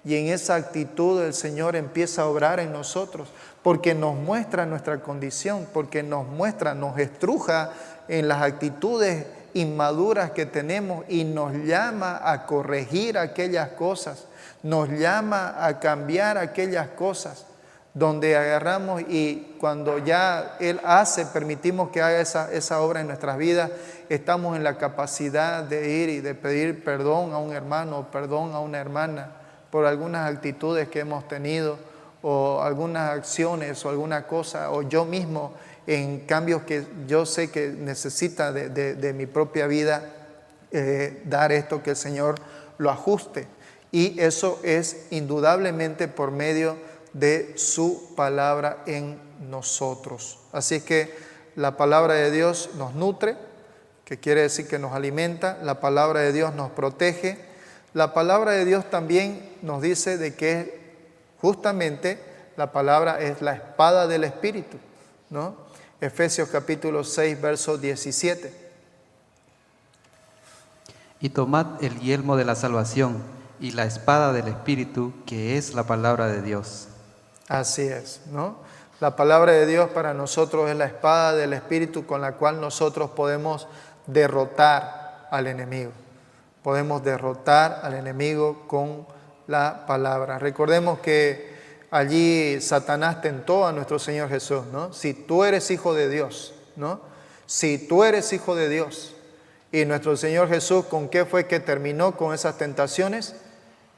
[SPEAKER 2] Y en esa actitud el Señor empieza a obrar en nosotros, porque nos muestra nuestra condición, porque nos muestra, nos estruja en las actitudes inmaduras que tenemos y nos llama a corregir aquellas cosas, nos llama a cambiar aquellas cosas donde agarramos y cuando ya Él hace, permitimos que haga esa obra en nuestras vidas, estamos en la capacidad de ir y de pedir perdón a un hermano, perdón a una hermana por algunas actitudes que hemos tenido o algunas acciones o alguna cosa, o yo mismo en cambios que yo sé que necesita de mi propia vida, dar esto que el Señor lo ajuste. Y eso es indudablemente por medio de su palabra en nosotros. Así es que la palabra de Dios nos nutre, que quiere decir que nos alimenta, la palabra de Dios nos protege, la palabra de Dios también nos dice de que justamente la palabra es la espada del Espíritu, ¿no? Efesios capítulo 6, verso 17.
[SPEAKER 3] Y tomad el yelmo de la salvación y la espada del Espíritu, que es la palabra de Dios.
[SPEAKER 2] Así es, ¿no? La palabra de Dios para nosotros es la espada del Espíritu con la cual nosotros podemos derrotar al enemigo. Podemos derrotar al enemigo con la palabra. Recordemos que allí Satanás tentó a nuestro Señor Jesús, ¿no? Si tú eres hijo de Dios, ¿no? Si tú eres hijo de Dios. Y nuestro Señor Jesús, ¿con qué fue que terminó con esas tentaciones?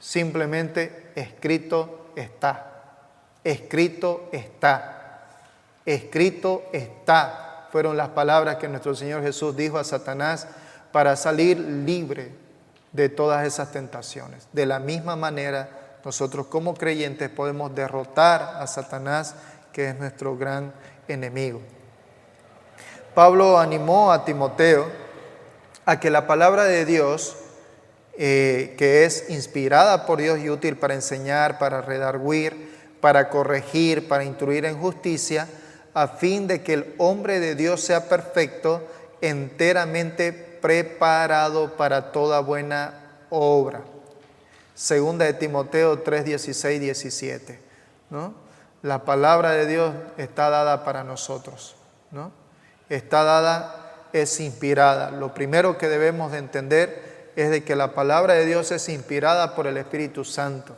[SPEAKER 2] Simplemente escrito está. Escrito está. Escrito está. Fueron las palabras que nuestro Señor Jesús dijo a Satanás para salir libre de todas esas tentaciones. De la misma manera, nosotros como creyentes podemos derrotar a Satanás, que es nuestro gran enemigo. Pablo animó a Timoteo a que la palabra de Dios, que es inspirada por Dios y útil para enseñar, para redarguir, para corregir, para instruir en justicia, a fin de que el hombre de Dios sea perfecto, enteramente preparado para toda buena obra. Segunda de Timoteo 3, 16, 17, ¿no? La palabra de Dios está dada para nosotros, ¿no? Está dada, es inspirada. Lo primero que debemos de entender es de que la palabra de Dios es inspirada por el Espíritu Santo.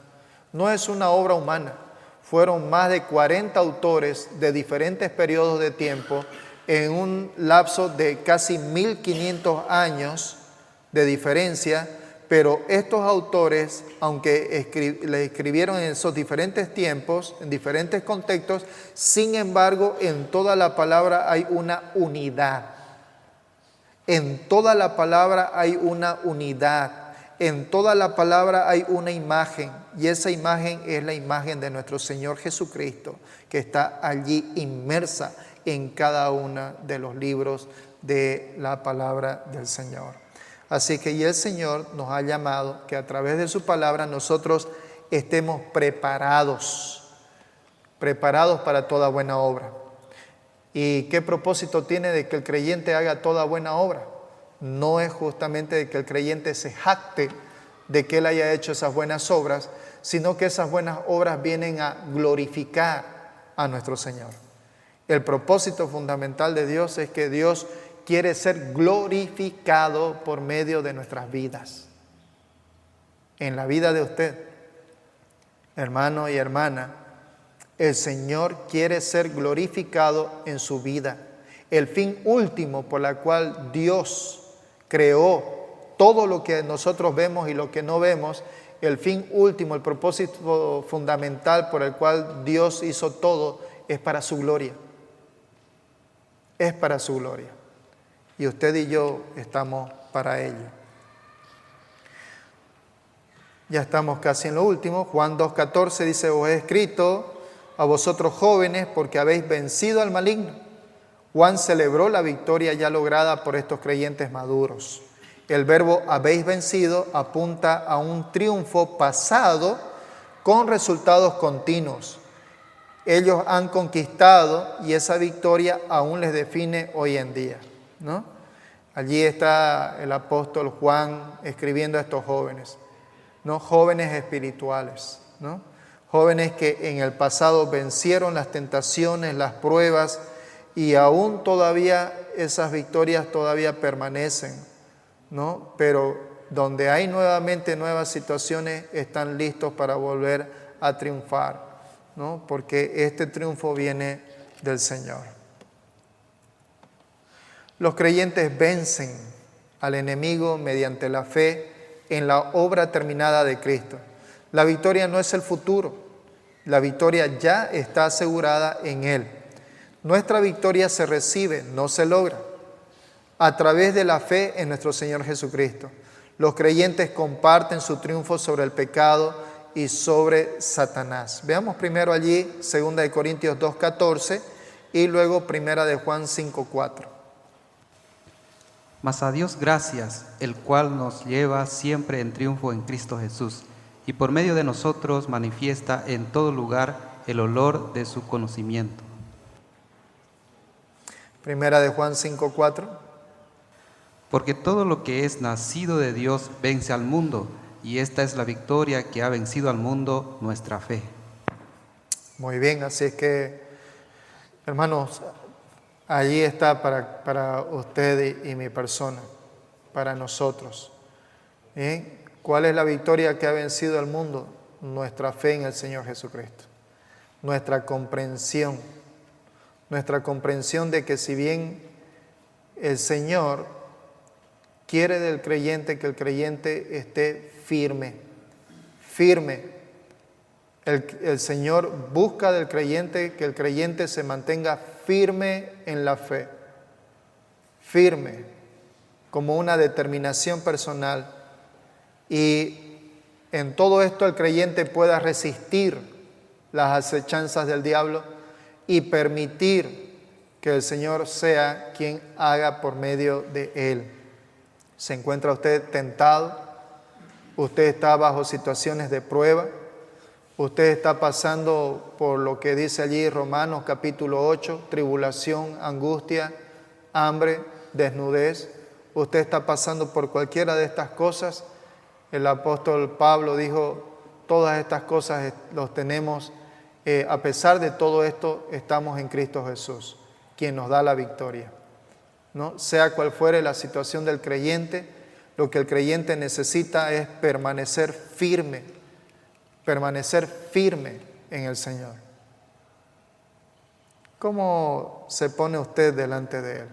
[SPEAKER 2] No es una obra humana. Fueron más de 40 autores de diferentes periodos de tiempo en un lapso de casi 1500 años de diferencia, pero estos autores, aunque le escribieron en esos diferentes tiempos, en diferentes contextos, sin embargo, en toda la palabra hay una unidad. En toda la palabra hay una unidad. En toda la palabra hay una imagen, y esa imagen es la imagen de nuestro Señor Jesucristo, que está allí inmersa en cada uno de los libros de la palabra del Señor. Así que y el Señor nos ha llamado que a través de su palabra nosotros estemos preparados para toda buena obra. ¿Y qué propósito tiene de que el creyente haga toda buena obra? No es justamente de que el creyente se jacte de que él haya hecho esas buenas obras, sino que esas buenas obras vienen a glorificar a nuestro Señor. El propósito fundamental de Dios es que Dios quiere ser glorificado por medio de nuestras vidas. En la vida de usted, hermano y hermana, el Señor quiere ser glorificado en su vida. El fin último por el cual Dios creó todo lo que nosotros vemos y lo que no vemos, el fin último, el propósito fundamental por el cual Dios hizo todo, es para su gloria. Es para su gloria. Y usted y yo estamos para ello. Ya estamos casi en lo último. Juan 2:14 dice: os he escrito a vosotros jóvenes porque habéis vencido al maligno. Juan celebró la victoria ya lograda por estos creyentes maduros. El verbo habéis vencido apunta a un triunfo pasado con resultados continuos. Ellos han conquistado y esa victoria aún les define hoy en día, ¿no? Allí está el apóstol Juan escribiendo a estos jóvenes. ¿no? Jóvenes espirituales, ¿no? Jóvenes que en el pasado vencieron las tentaciones, las pruebas, y aún todavía esas victorias todavía permanecen, ¿no? Pero donde hay nuevamente nuevas situaciones, están listos para volver a triunfar, ¿no? Porque este triunfo viene del Señor. Los creyentes vencen al enemigo mediante la fe en la obra terminada de Cristo. La victoria no es el futuro, la victoria ya está asegurada en Él. Nuestra victoria se recibe, no se logra, a través de la fe en nuestro Señor Jesucristo. Los creyentes comparten su triunfo sobre el pecado y sobre Satanás. Veamos primero allí 2 Corintios 2:14 y luego 1 Juan 5:4.
[SPEAKER 3] Mas a Dios gracias, el cual nos lleva siempre en triunfo en Cristo Jesús, y por medio de nosotros manifiesta en todo lugar el olor de su conocimiento.
[SPEAKER 2] 1 Juan 5:4.
[SPEAKER 3] Porque todo lo que es nacido de Dios vence al mundo, y esta es la victoria que ha vencido al mundo, nuestra fe.
[SPEAKER 2] Muy bien, así es que, hermanos, allí está para usted y mi persona, para nosotros. ¿Cuál es la victoria que ha vencido al mundo? Nuestra fe en el Señor Jesucristo. Nuestra comprensión de que si bien el Señor quiere del creyente que el creyente esté firme. El Señor busca del creyente que el creyente se mantenga firme en la fe. Firme, como una determinación personal. Y en todo esto el creyente pueda resistir las acechanzas del diablo y permitir que el Señor sea quien haga por medio de él. ¿Se encuentra usted tentado? ¿Usted está bajo situaciones de prueba? ¿Usted está pasando por lo que dice allí Romanos capítulo 8, tribulación, angustia, hambre, desnudez? ¿Usted está pasando por cualquiera de estas cosas? El apóstol Pablo dijo, todas estas cosas los tenemos, a pesar de todo esto, estamos en Cristo Jesús, quien nos da la victoria. ¿No? Sea cual fuere la situación del creyente, lo que el creyente necesita es permanecer firme en el Señor. ¿Cómo se pone usted delante de Él?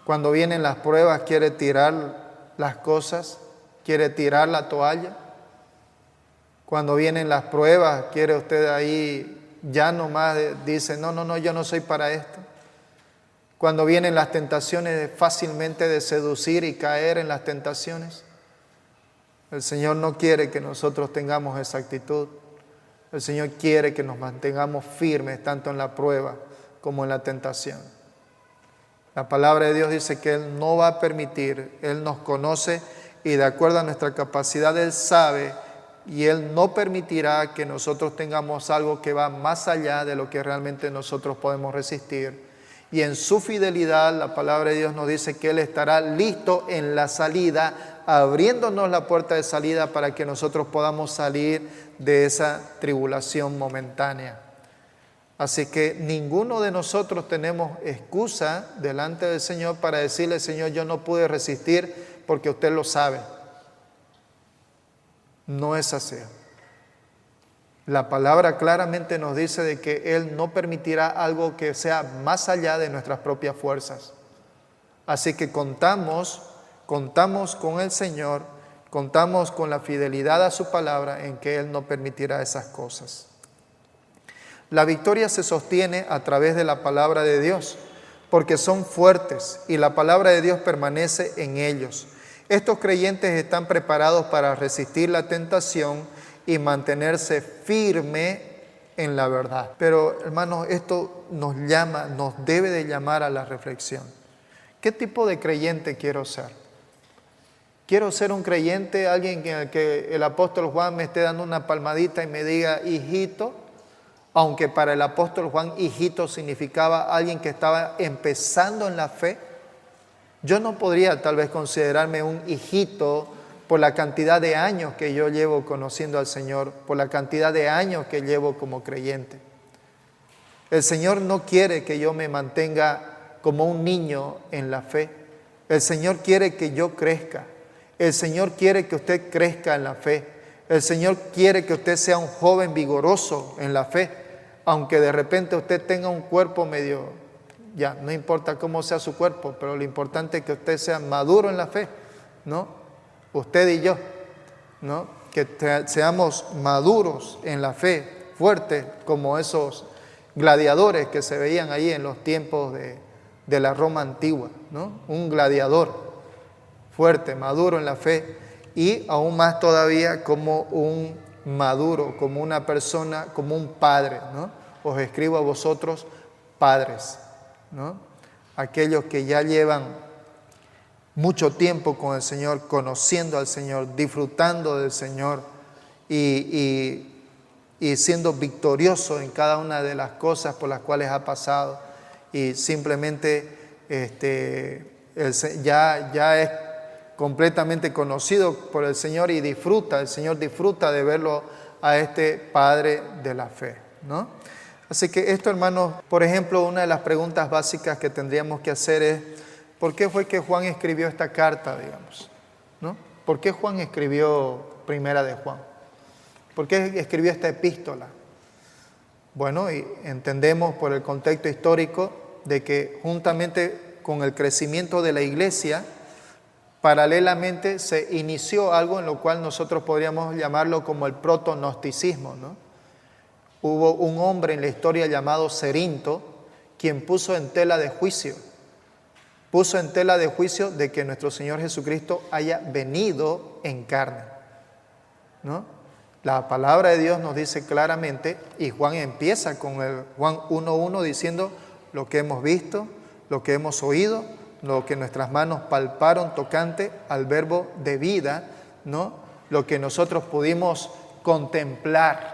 [SPEAKER 2] Cuando vienen las pruebas, ¿quiere tirar las cosas? ¿Quiere tirar la toalla? Cuando vienen las pruebas, ¿quiere usted ahí ya nomás dice, no, yo no soy para esto? Cuando vienen las tentaciones, fácilmente de seducir y caer en las tentaciones. El Señor no quiere que nosotros tengamos esa actitud. El Señor quiere que nos mantengamos firmes tanto en la prueba como en la tentación. La palabra de Dios dice que Él no va a permitir, Él nos conoce y de acuerdo a nuestra capacidad Él sabe y Él no permitirá que nosotros tengamos algo que va más allá de lo que realmente nosotros podemos resistir. Y en su fidelidad, la palabra de Dios nos dice que Él estará listo en la salida, abriéndonos la puerta de salida para que nosotros podamos salir de esa tribulación momentánea. Así que ninguno de nosotros tenemos excusa delante del Señor para decirle, Señor, yo no pude resistir porque usted lo sabe. No es así. La palabra claramente nos dice de que Él no permitirá algo que sea más allá de nuestras propias fuerzas. Así que contamos con el Señor, contamos con la fidelidad a su palabra en que Él no permitirá esas cosas. La victoria se sostiene a través de la palabra de Dios, porque son fuertes y la palabra de Dios permanece en ellos. Estos creyentes están preparados para resistir la tentación y mantenerse firme en la verdad. Pero, hermanos, esto nos debe de llamar a la reflexión. ¿Qué tipo de creyente quiero ser? ¿Quiero ser un creyente, alguien en el que el apóstol Juan me esté dando una palmadita y me diga, hijito? Aunque para el apóstol Juan, hijito significaba alguien que estaba empezando en la fe. Yo no podría tal vez considerarme un hijito por la cantidad de años que yo llevo conociendo al Señor, por la cantidad de años que llevo como creyente. El Señor no quiere que yo me mantenga como un niño en la fe. El Señor quiere que yo crezca. El Señor quiere que usted crezca en la fe. El Señor quiere que usted sea un joven vigoroso en la fe, aunque de repente usted tenga un cuerpo medio, ya, no importa cómo sea su cuerpo, pero lo importante es que usted sea maduro en la fe, ¿no? Usted y yo, ¿no? Que seamos maduros en la fe, fuertes como esos gladiadores que se veían ahí en los tiempos de la Roma antigua, ¿no? Un gladiador fuerte, maduro en la fe, y aún más todavía como un maduro, como una persona, como un padre, ¿no? Os escribo a vosotros padres, ¿no? Aquellos que ya llevan mucho tiempo con el Señor, conociendo al Señor, disfrutando del Señor y siendo victorioso en cada una de las cosas por las cuales ha pasado, y simplemente ya es completamente conocido por el Señor y el Señor disfruta de verlo a este Padre de la fe, ¿no? Así que esto, hermanos, por ejemplo, una de las preguntas básicas que tendríamos que hacer es, ¿por qué fue que Juan escribió esta carta, digamos? ¿No? ¿Por qué Juan escribió Primera de Juan? ¿Por qué escribió esta epístola? Bueno, y entendemos por el contexto histórico de que juntamente con el crecimiento de la iglesia, paralelamente se inició algo en lo cual nosotros podríamos llamarlo como el proto-gnosticismo, ¿no? Hubo un hombre en la historia llamado Cerinto, quien puso en tela de juicio de que nuestro Señor Jesucristo haya venido en carne, ¿no? La palabra de Dios nos dice claramente, y Juan empieza con el Juan 1:1 diciendo lo que hemos visto, lo que hemos oído, lo que nuestras manos palparon tocante al verbo de vida, ¿no? Lo que nosotros pudimos contemplar,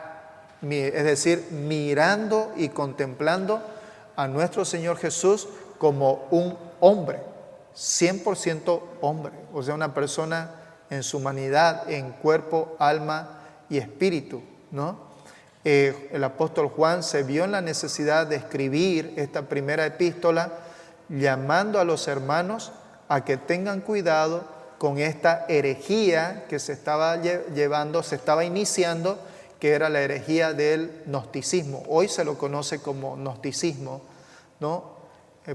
[SPEAKER 2] es decir, mirando y contemplando a nuestro Señor Jesús como un hombre, 100% hombre, o sea, una persona en su humanidad, en cuerpo, alma y espíritu, ¿no? El apóstol Juan se vio en la necesidad de escribir esta primera epístola, llamando a los hermanos a que tengan cuidado con esta herejía que se estaba iniciando, que era la herejía del gnosticismo. Hoy se lo conoce como gnosticismo, ¿no?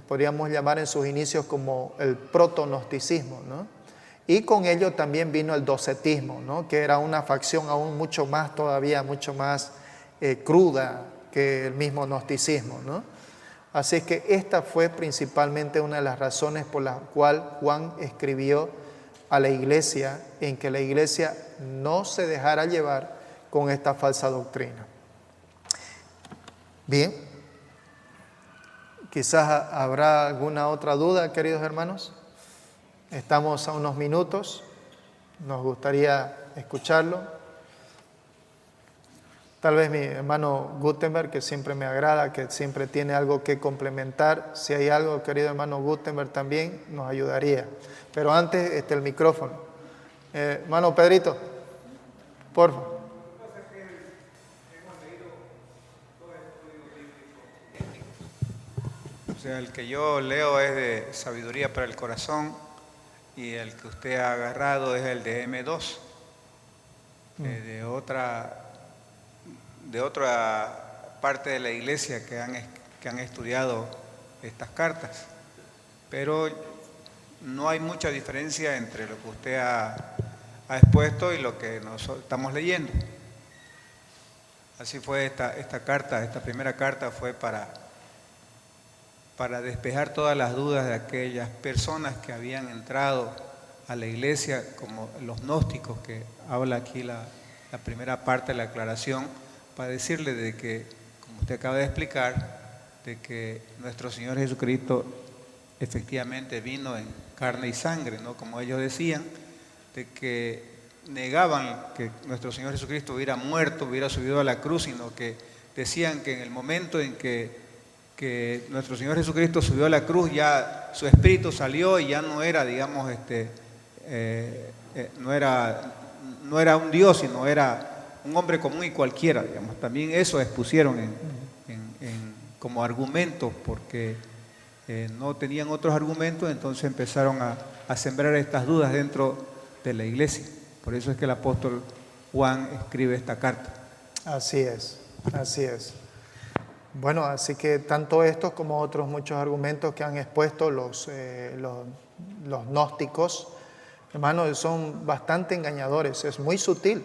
[SPEAKER 2] Podríamos llamar en sus inicios como el proto-gnosticismo, ¿no? Y con ello también vino el docetismo, ¿no? Que era una facción aún mucho más cruda que el mismo gnosticismo, ¿no? Así es que esta fue principalmente una de las razones por las cuales Juan escribió a la iglesia, en que la iglesia no se dejara llevar con esta falsa doctrina. Bien, quizás habrá alguna otra duda, queridos hermanos. Estamos a unos minutos, nos gustaría escucharlo. Tal vez mi hermano Gutenberg, que siempre me agrada, que siempre tiene algo que complementar. Si hay algo, querido hermano Gutenberg, también nos ayudaría. Pero antes, el micrófono. Hermano Pedrito, por favor.
[SPEAKER 4] O sea, el que yo leo es de Sabiduría para el Corazón y el que usted ha agarrado es el de M2, de otra parte de la iglesia que han estudiado estas cartas. Pero no hay mucha diferencia entre lo que usted ha expuesto y lo que nosotros estamos leyendo. Así fue esta carta, esta primera carta fue para despejar todas las dudas de aquellas personas que habían entrado a la iglesia, como los gnósticos, que habla aquí la primera parte de la aclaración, para decirle de que, como usted acaba de explicar, de que nuestro Señor Jesucristo efectivamente vino en carne y sangre, ¿no? Como ellos decían, de que negaban que nuestro Señor Jesucristo hubiera muerto, hubiera subido a la cruz, sino que decían que en el momento en que nuestro Señor Jesucristo subió a la cruz, ya su espíritu salió y ya no era, digamos, no era un Dios, sino era un hombre común y cualquiera, digamos. También eso expusieron como argumentos, porque no tenían otros argumentos, entonces empezaron a sembrar estas dudas dentro de la iglesia. Por eso es que el apóstol Juan escribe esta carta.
[SPEAKER 2] Así es, así es. Bueno, así que tanto estos como otros muchos argumentos que han expuesto los gnósticos, hermanos, son bastante engañadores. Es muy sutil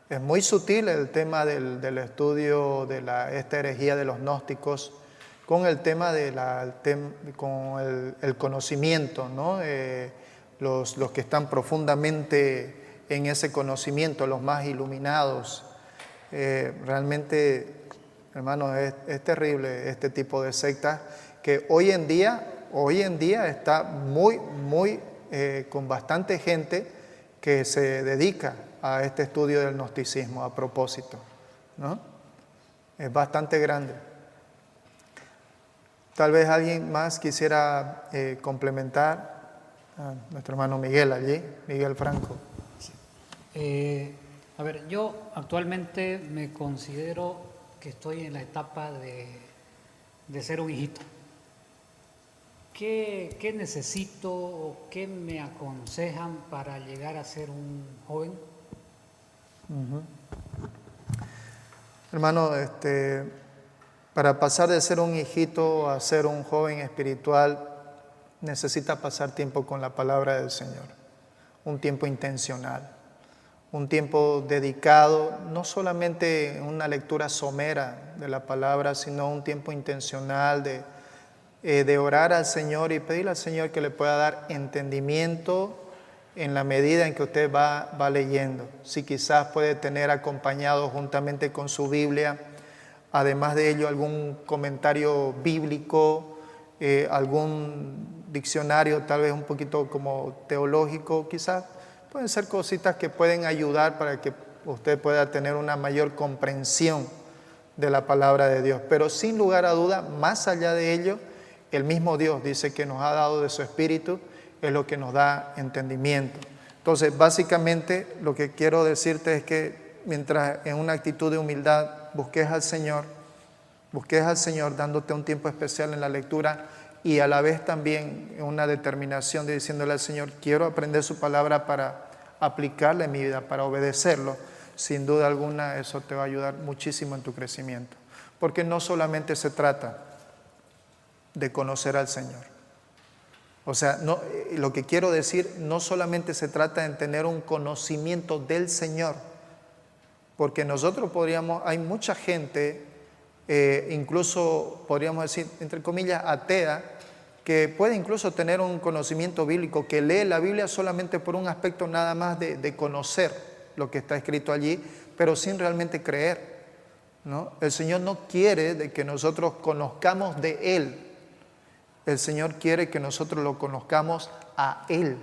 [SPEAKER 2] el tema del estudio de esta herejía de los gnósticos con el tema con el conocimiento, ¿no? Los que están profundamente en ese conocimiento, los más iluminados. Realmente, hermanos, es terrible este tipo de sectas que hoy en día está muy con bastante gente que se dedica a este estudio del gnosticismo a propósito, ¿no? Es bastante grande. Tal vez alguien más quisiera complementar a nuestro hermano Miguel allí, Miguel Franco.
[SPEAKER 5] A ver, yo actualmente me considero que estoy en la etapa de ser un hijito. ¿Qué necesito o qué me aconsejan para llegar a ser un joven?
[SPEAKER 2] Hermano, para pasar de ser un hijito a ser un joven espiritual, necesita pasar tiempo con la palabra del Señor, un tiempo intencional, un tiempo dedicado, no solamente en una lectura somera de la palabra, sino un tiempo intencional de orar al Señor y pedirle al Señor que le pueda dar entendimiento en la medida en que usted va leyendo. Si quizás puede tener acompañado juntamente con su Biblia, además de ello, algún comentario bíblico, algún diccionario tal vez un poquito como teológico, quizás pueden ser cositas que pueden ayudar para que usted pueda tener una mayor comprensión de la palabra de Dios. Pero sin lugar a duda, más allá de ello, el mismo Dios dice que nos ha dado de su Espíritu, es lo que nos da entendimiento. Entonces, básicamente, lo que quiero decirte es que mientras en una actitud de humildad busques al Señor dándote un tiempo especial en la lectura y a la vez también en una determinación de diciéndole al Señor, quiero aprender su palabra para aplicarla en mi vida, para obedecerlo, sin duda alguna eso te va a ayudar muchísimo en tu crecimiento. Porque no solamente se trata de conocer al Señor. O sea, lo que quiero decir, no solamente se trata de tener un conocimiento del Señor, porque nosotros hay mucha gente, incluso podríamos decir, entre comillas, atea, que puede incluso tener un conocimiento bíblico, que lee la Biblia solamente por un aspecto nada más de conocer lo que está escrito allí, pero sin realmente creer, ¿no? El Señor no quiere de que nosotros conozcamos de Él. El Señor quiere que nosotros lo conozcamos a Él.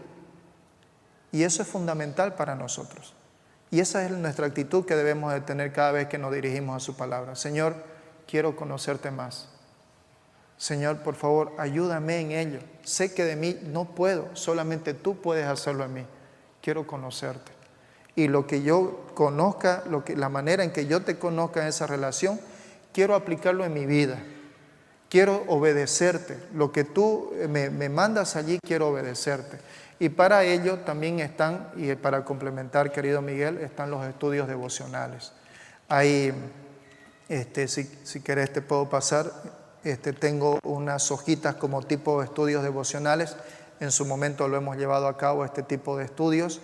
[SPEAKER 2] Y eso es fundamental para nosotros. Y esa es nuestra actitud que debemos de tener cada vez que nos dirigimos a su palabra. Señor, quiero conocerte más. Señor, por favor, ayúdame en ello. Sé que de mí no puedo, solamente tú puedes hacerlo en mí. Quiero conocerte. Y lo que yo conozca, la manera en que yo te conozca en esa relación, quiero aplicarlo en mi vida. Quiero obedecerte. Lo que tú me mandas allí, quiero obedecerte. Y para ello también están, y para complementar, querido Miguel, están los estudios devocionales. Ahí, si querés te puedo pasar, tengo unas hojitas como tipo de estudios devocionales. En su momento lo hemos llevado a cabo, este tipo de estudios.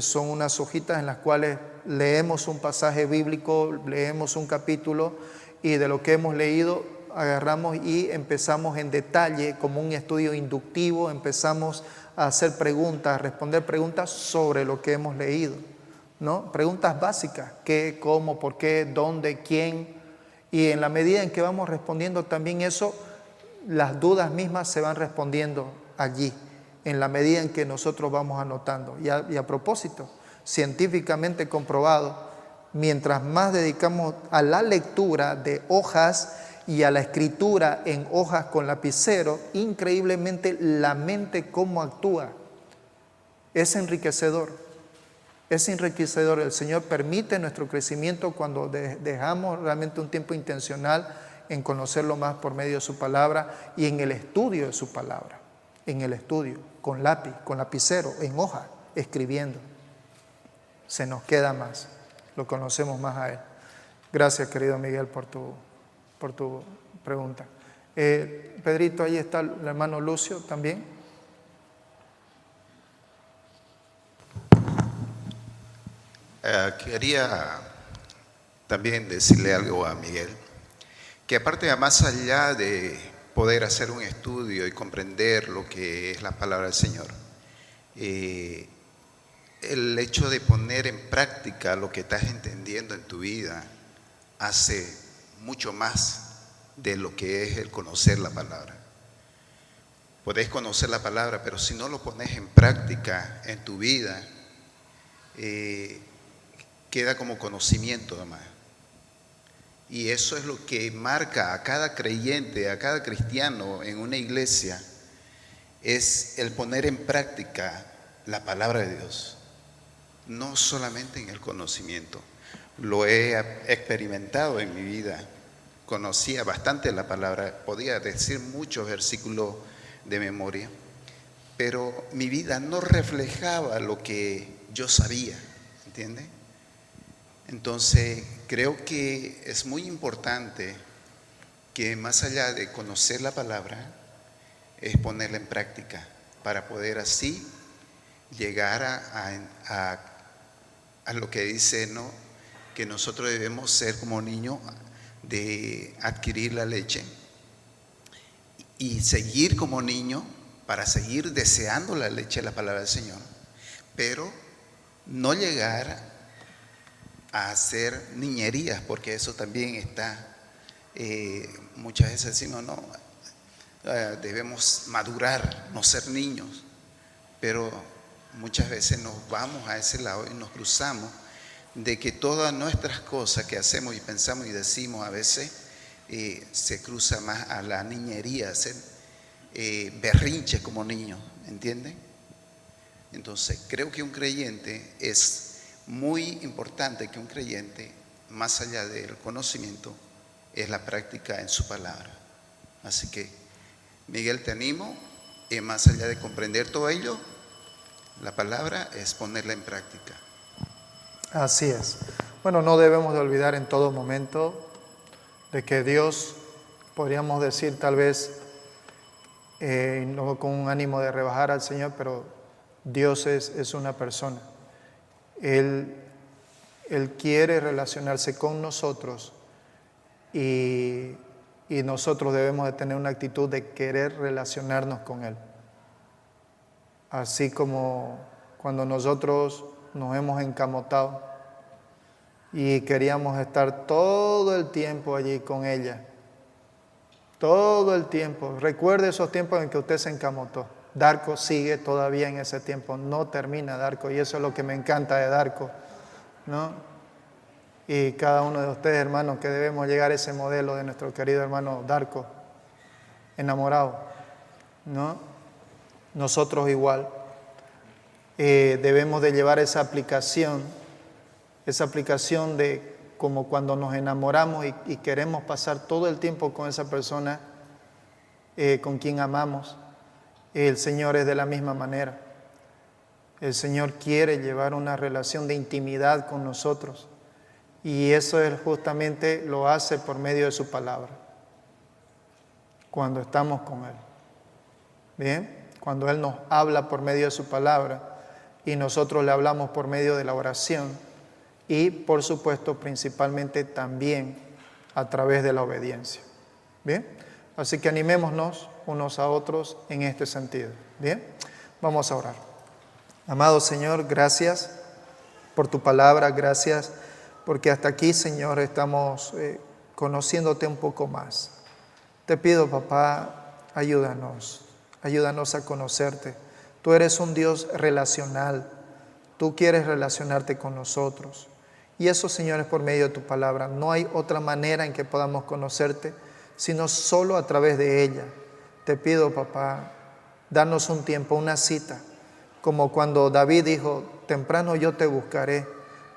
[SPEAKER 2] Son unas hojitas en las cuales leemos un pasaje bíblico, leemos un capítulo y de lo que hemos leído agarramos y empezamos en detalle, como un estudio inductivo, empezamos a hacer preguntas, a responder preguntas sobre lo que hemos leído, ¿no? Preguntas básicas, qué, cómo, por qué, dónde, quién. Y en la medida en que vamos respondiendo también eso, las dudas mismas se van respondiendo allí, en la medida en que nosotros vamos anotando. Y a propósito, científicamente comprobado, mientras más dedicamos a la lectura de hojas y a la escritura en hojas con lapicero, increíblemente la mente cómo actúa. Es enriquecedor. Es enriquecedor. El Señor permite nuestro crecimiento cuando dejamos realmente un tiempo intencional en conocerlo más por medio de su palabra y en el estudio de su palabra. En el estudio, con lápiz, con lapicero, en hoja, escribiendo. Se nos queda más, lo conocemos más a Él. Gracias, querido Miguel, por tu pregunta. Pedrito, ahí está el hermano Lucio también.
[SPEAKER 6] Quería también decirle algo a Miguel, que aparte, más allá de poder hacer un estudio y comprender lo que es la palabra del Señor, el hecho de poner en práctica lo que estás entendiendo en tu vida hace mucho más de lo que es el conocer la palabra. Podés conocer la palabra, pero si no lo pones en práctica en tu vida, queda como conocimiento nomás. Y eso es lo que marca a cada creyente, a cada cristiano en una iglesia, es el poner en práctica la palabra de Dios. No solamente en el conocimiento. Lo he experimentado en mi vida. Conocía bastante la palabra, podía decir muchos versículos de memoria, pero mi vida no reflejaba lo que yo sabía, ¿entiende? Entonces, creo que es muy importante que más allá de conocer la palabra, es ponerla en práctica para poder así llegar a lo que dice, ¿no?, que nosotros debemos ser como niños, de adquirir la leche y seguir como niño para seguir deseando la leche de la palabra del Señor, pero no llegar a hacer niñerías, porque eso también está, muchas veces decimos, no, debemos madurar, no ser niños, pero muchas veces nos vamos a ese lado y nos cruzamos de que todas nuestras cosas que hacemos y pensamos y decimos a veces se cruza más a la niñería, hacer berrinches como niños, ¿entienden? Entonces creo que un creyente, es muy importante que un creyente, más allá del conocimiento, es la práctica en su palabra. Así que, Miguel, te animo, más allá de comprender todo ello, la palabra es ponerla en práctica.
[SPEAKER 2] Así es. Bueno, no debemos de olvidar en todo momento de que Dios, podríamos decir tal vez, no con un ánimo de rebajar al Señor, pero Dios es una persona. Él quiere relacionarse con nosotros y nosotros debemos de tener una actitud de querer relacionarnos con Él. Así como cuando nosotros nos hemos encamotado y queríamos estar todo el tiempo allí con ella. Todo el tiempo. Recuerde esos tiempos en que usted se encamotó. Darko sigue todavía en ese tiempo, no termina Darko, y eso es lo que me encanta de Darko, ¿no? Y cada uno de ustedes, hermanos, que debemos llegar a ese modelo de nuestro querido hermano Darko, enamorado, ¿no? Nosotros igual. Debemos de llevar esa aplicación de como cuando nos enamoramos y queremos pasar todo el tiempo con esa persona con quien amamos. El Señor es de la misma manera. El Señor quiere llevar una relación de intimidad con nosotros, y eso Él justamente lo hace por medio de su palabra, cuando estamos con Él. Bien, cuando Él nos habla por medio de su palabra y nosotros le hablamos por medio de la oración y, por supuesto, principalmente también a través de la obediencia. Bien, así que animémonos unos a otros en este sentido. Bien, vamos a orar. Amado Señor, gracias por tu palabra, gracias porque hasta aquí, Señor, estamos conociéndote un poco más. Te pido, papá, ayúdanos a conocerte. Tú eres un Dios relacional, tú quieres relacionarte con nosotros. Y eso, Señor, es por medio de tu palabra. No hay otra manera en que podamos conocerte, sino solo a través de ella. Te pido, papá, danos un tiempo, una cita como cuando David dijo, temprano yo te buscaré,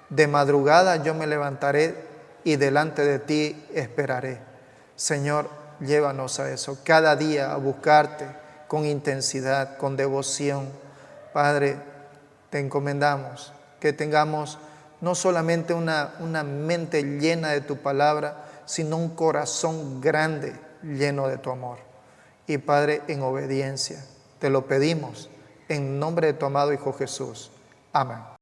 [SPEAKER 2] de madrugada yo me levantaré y delante de ti esperaré. Señor, llévanos a eso, cada día a buscarte con intensidad, con devoción. Padre, te encomendamos que tengamos no solamente una mente llena de tu palabra, sino un corazón grande, lleno de tu amor. Y Padre, en obediencia, te lo pedimos en nombre de tu amado Hijo Jesús. Amén.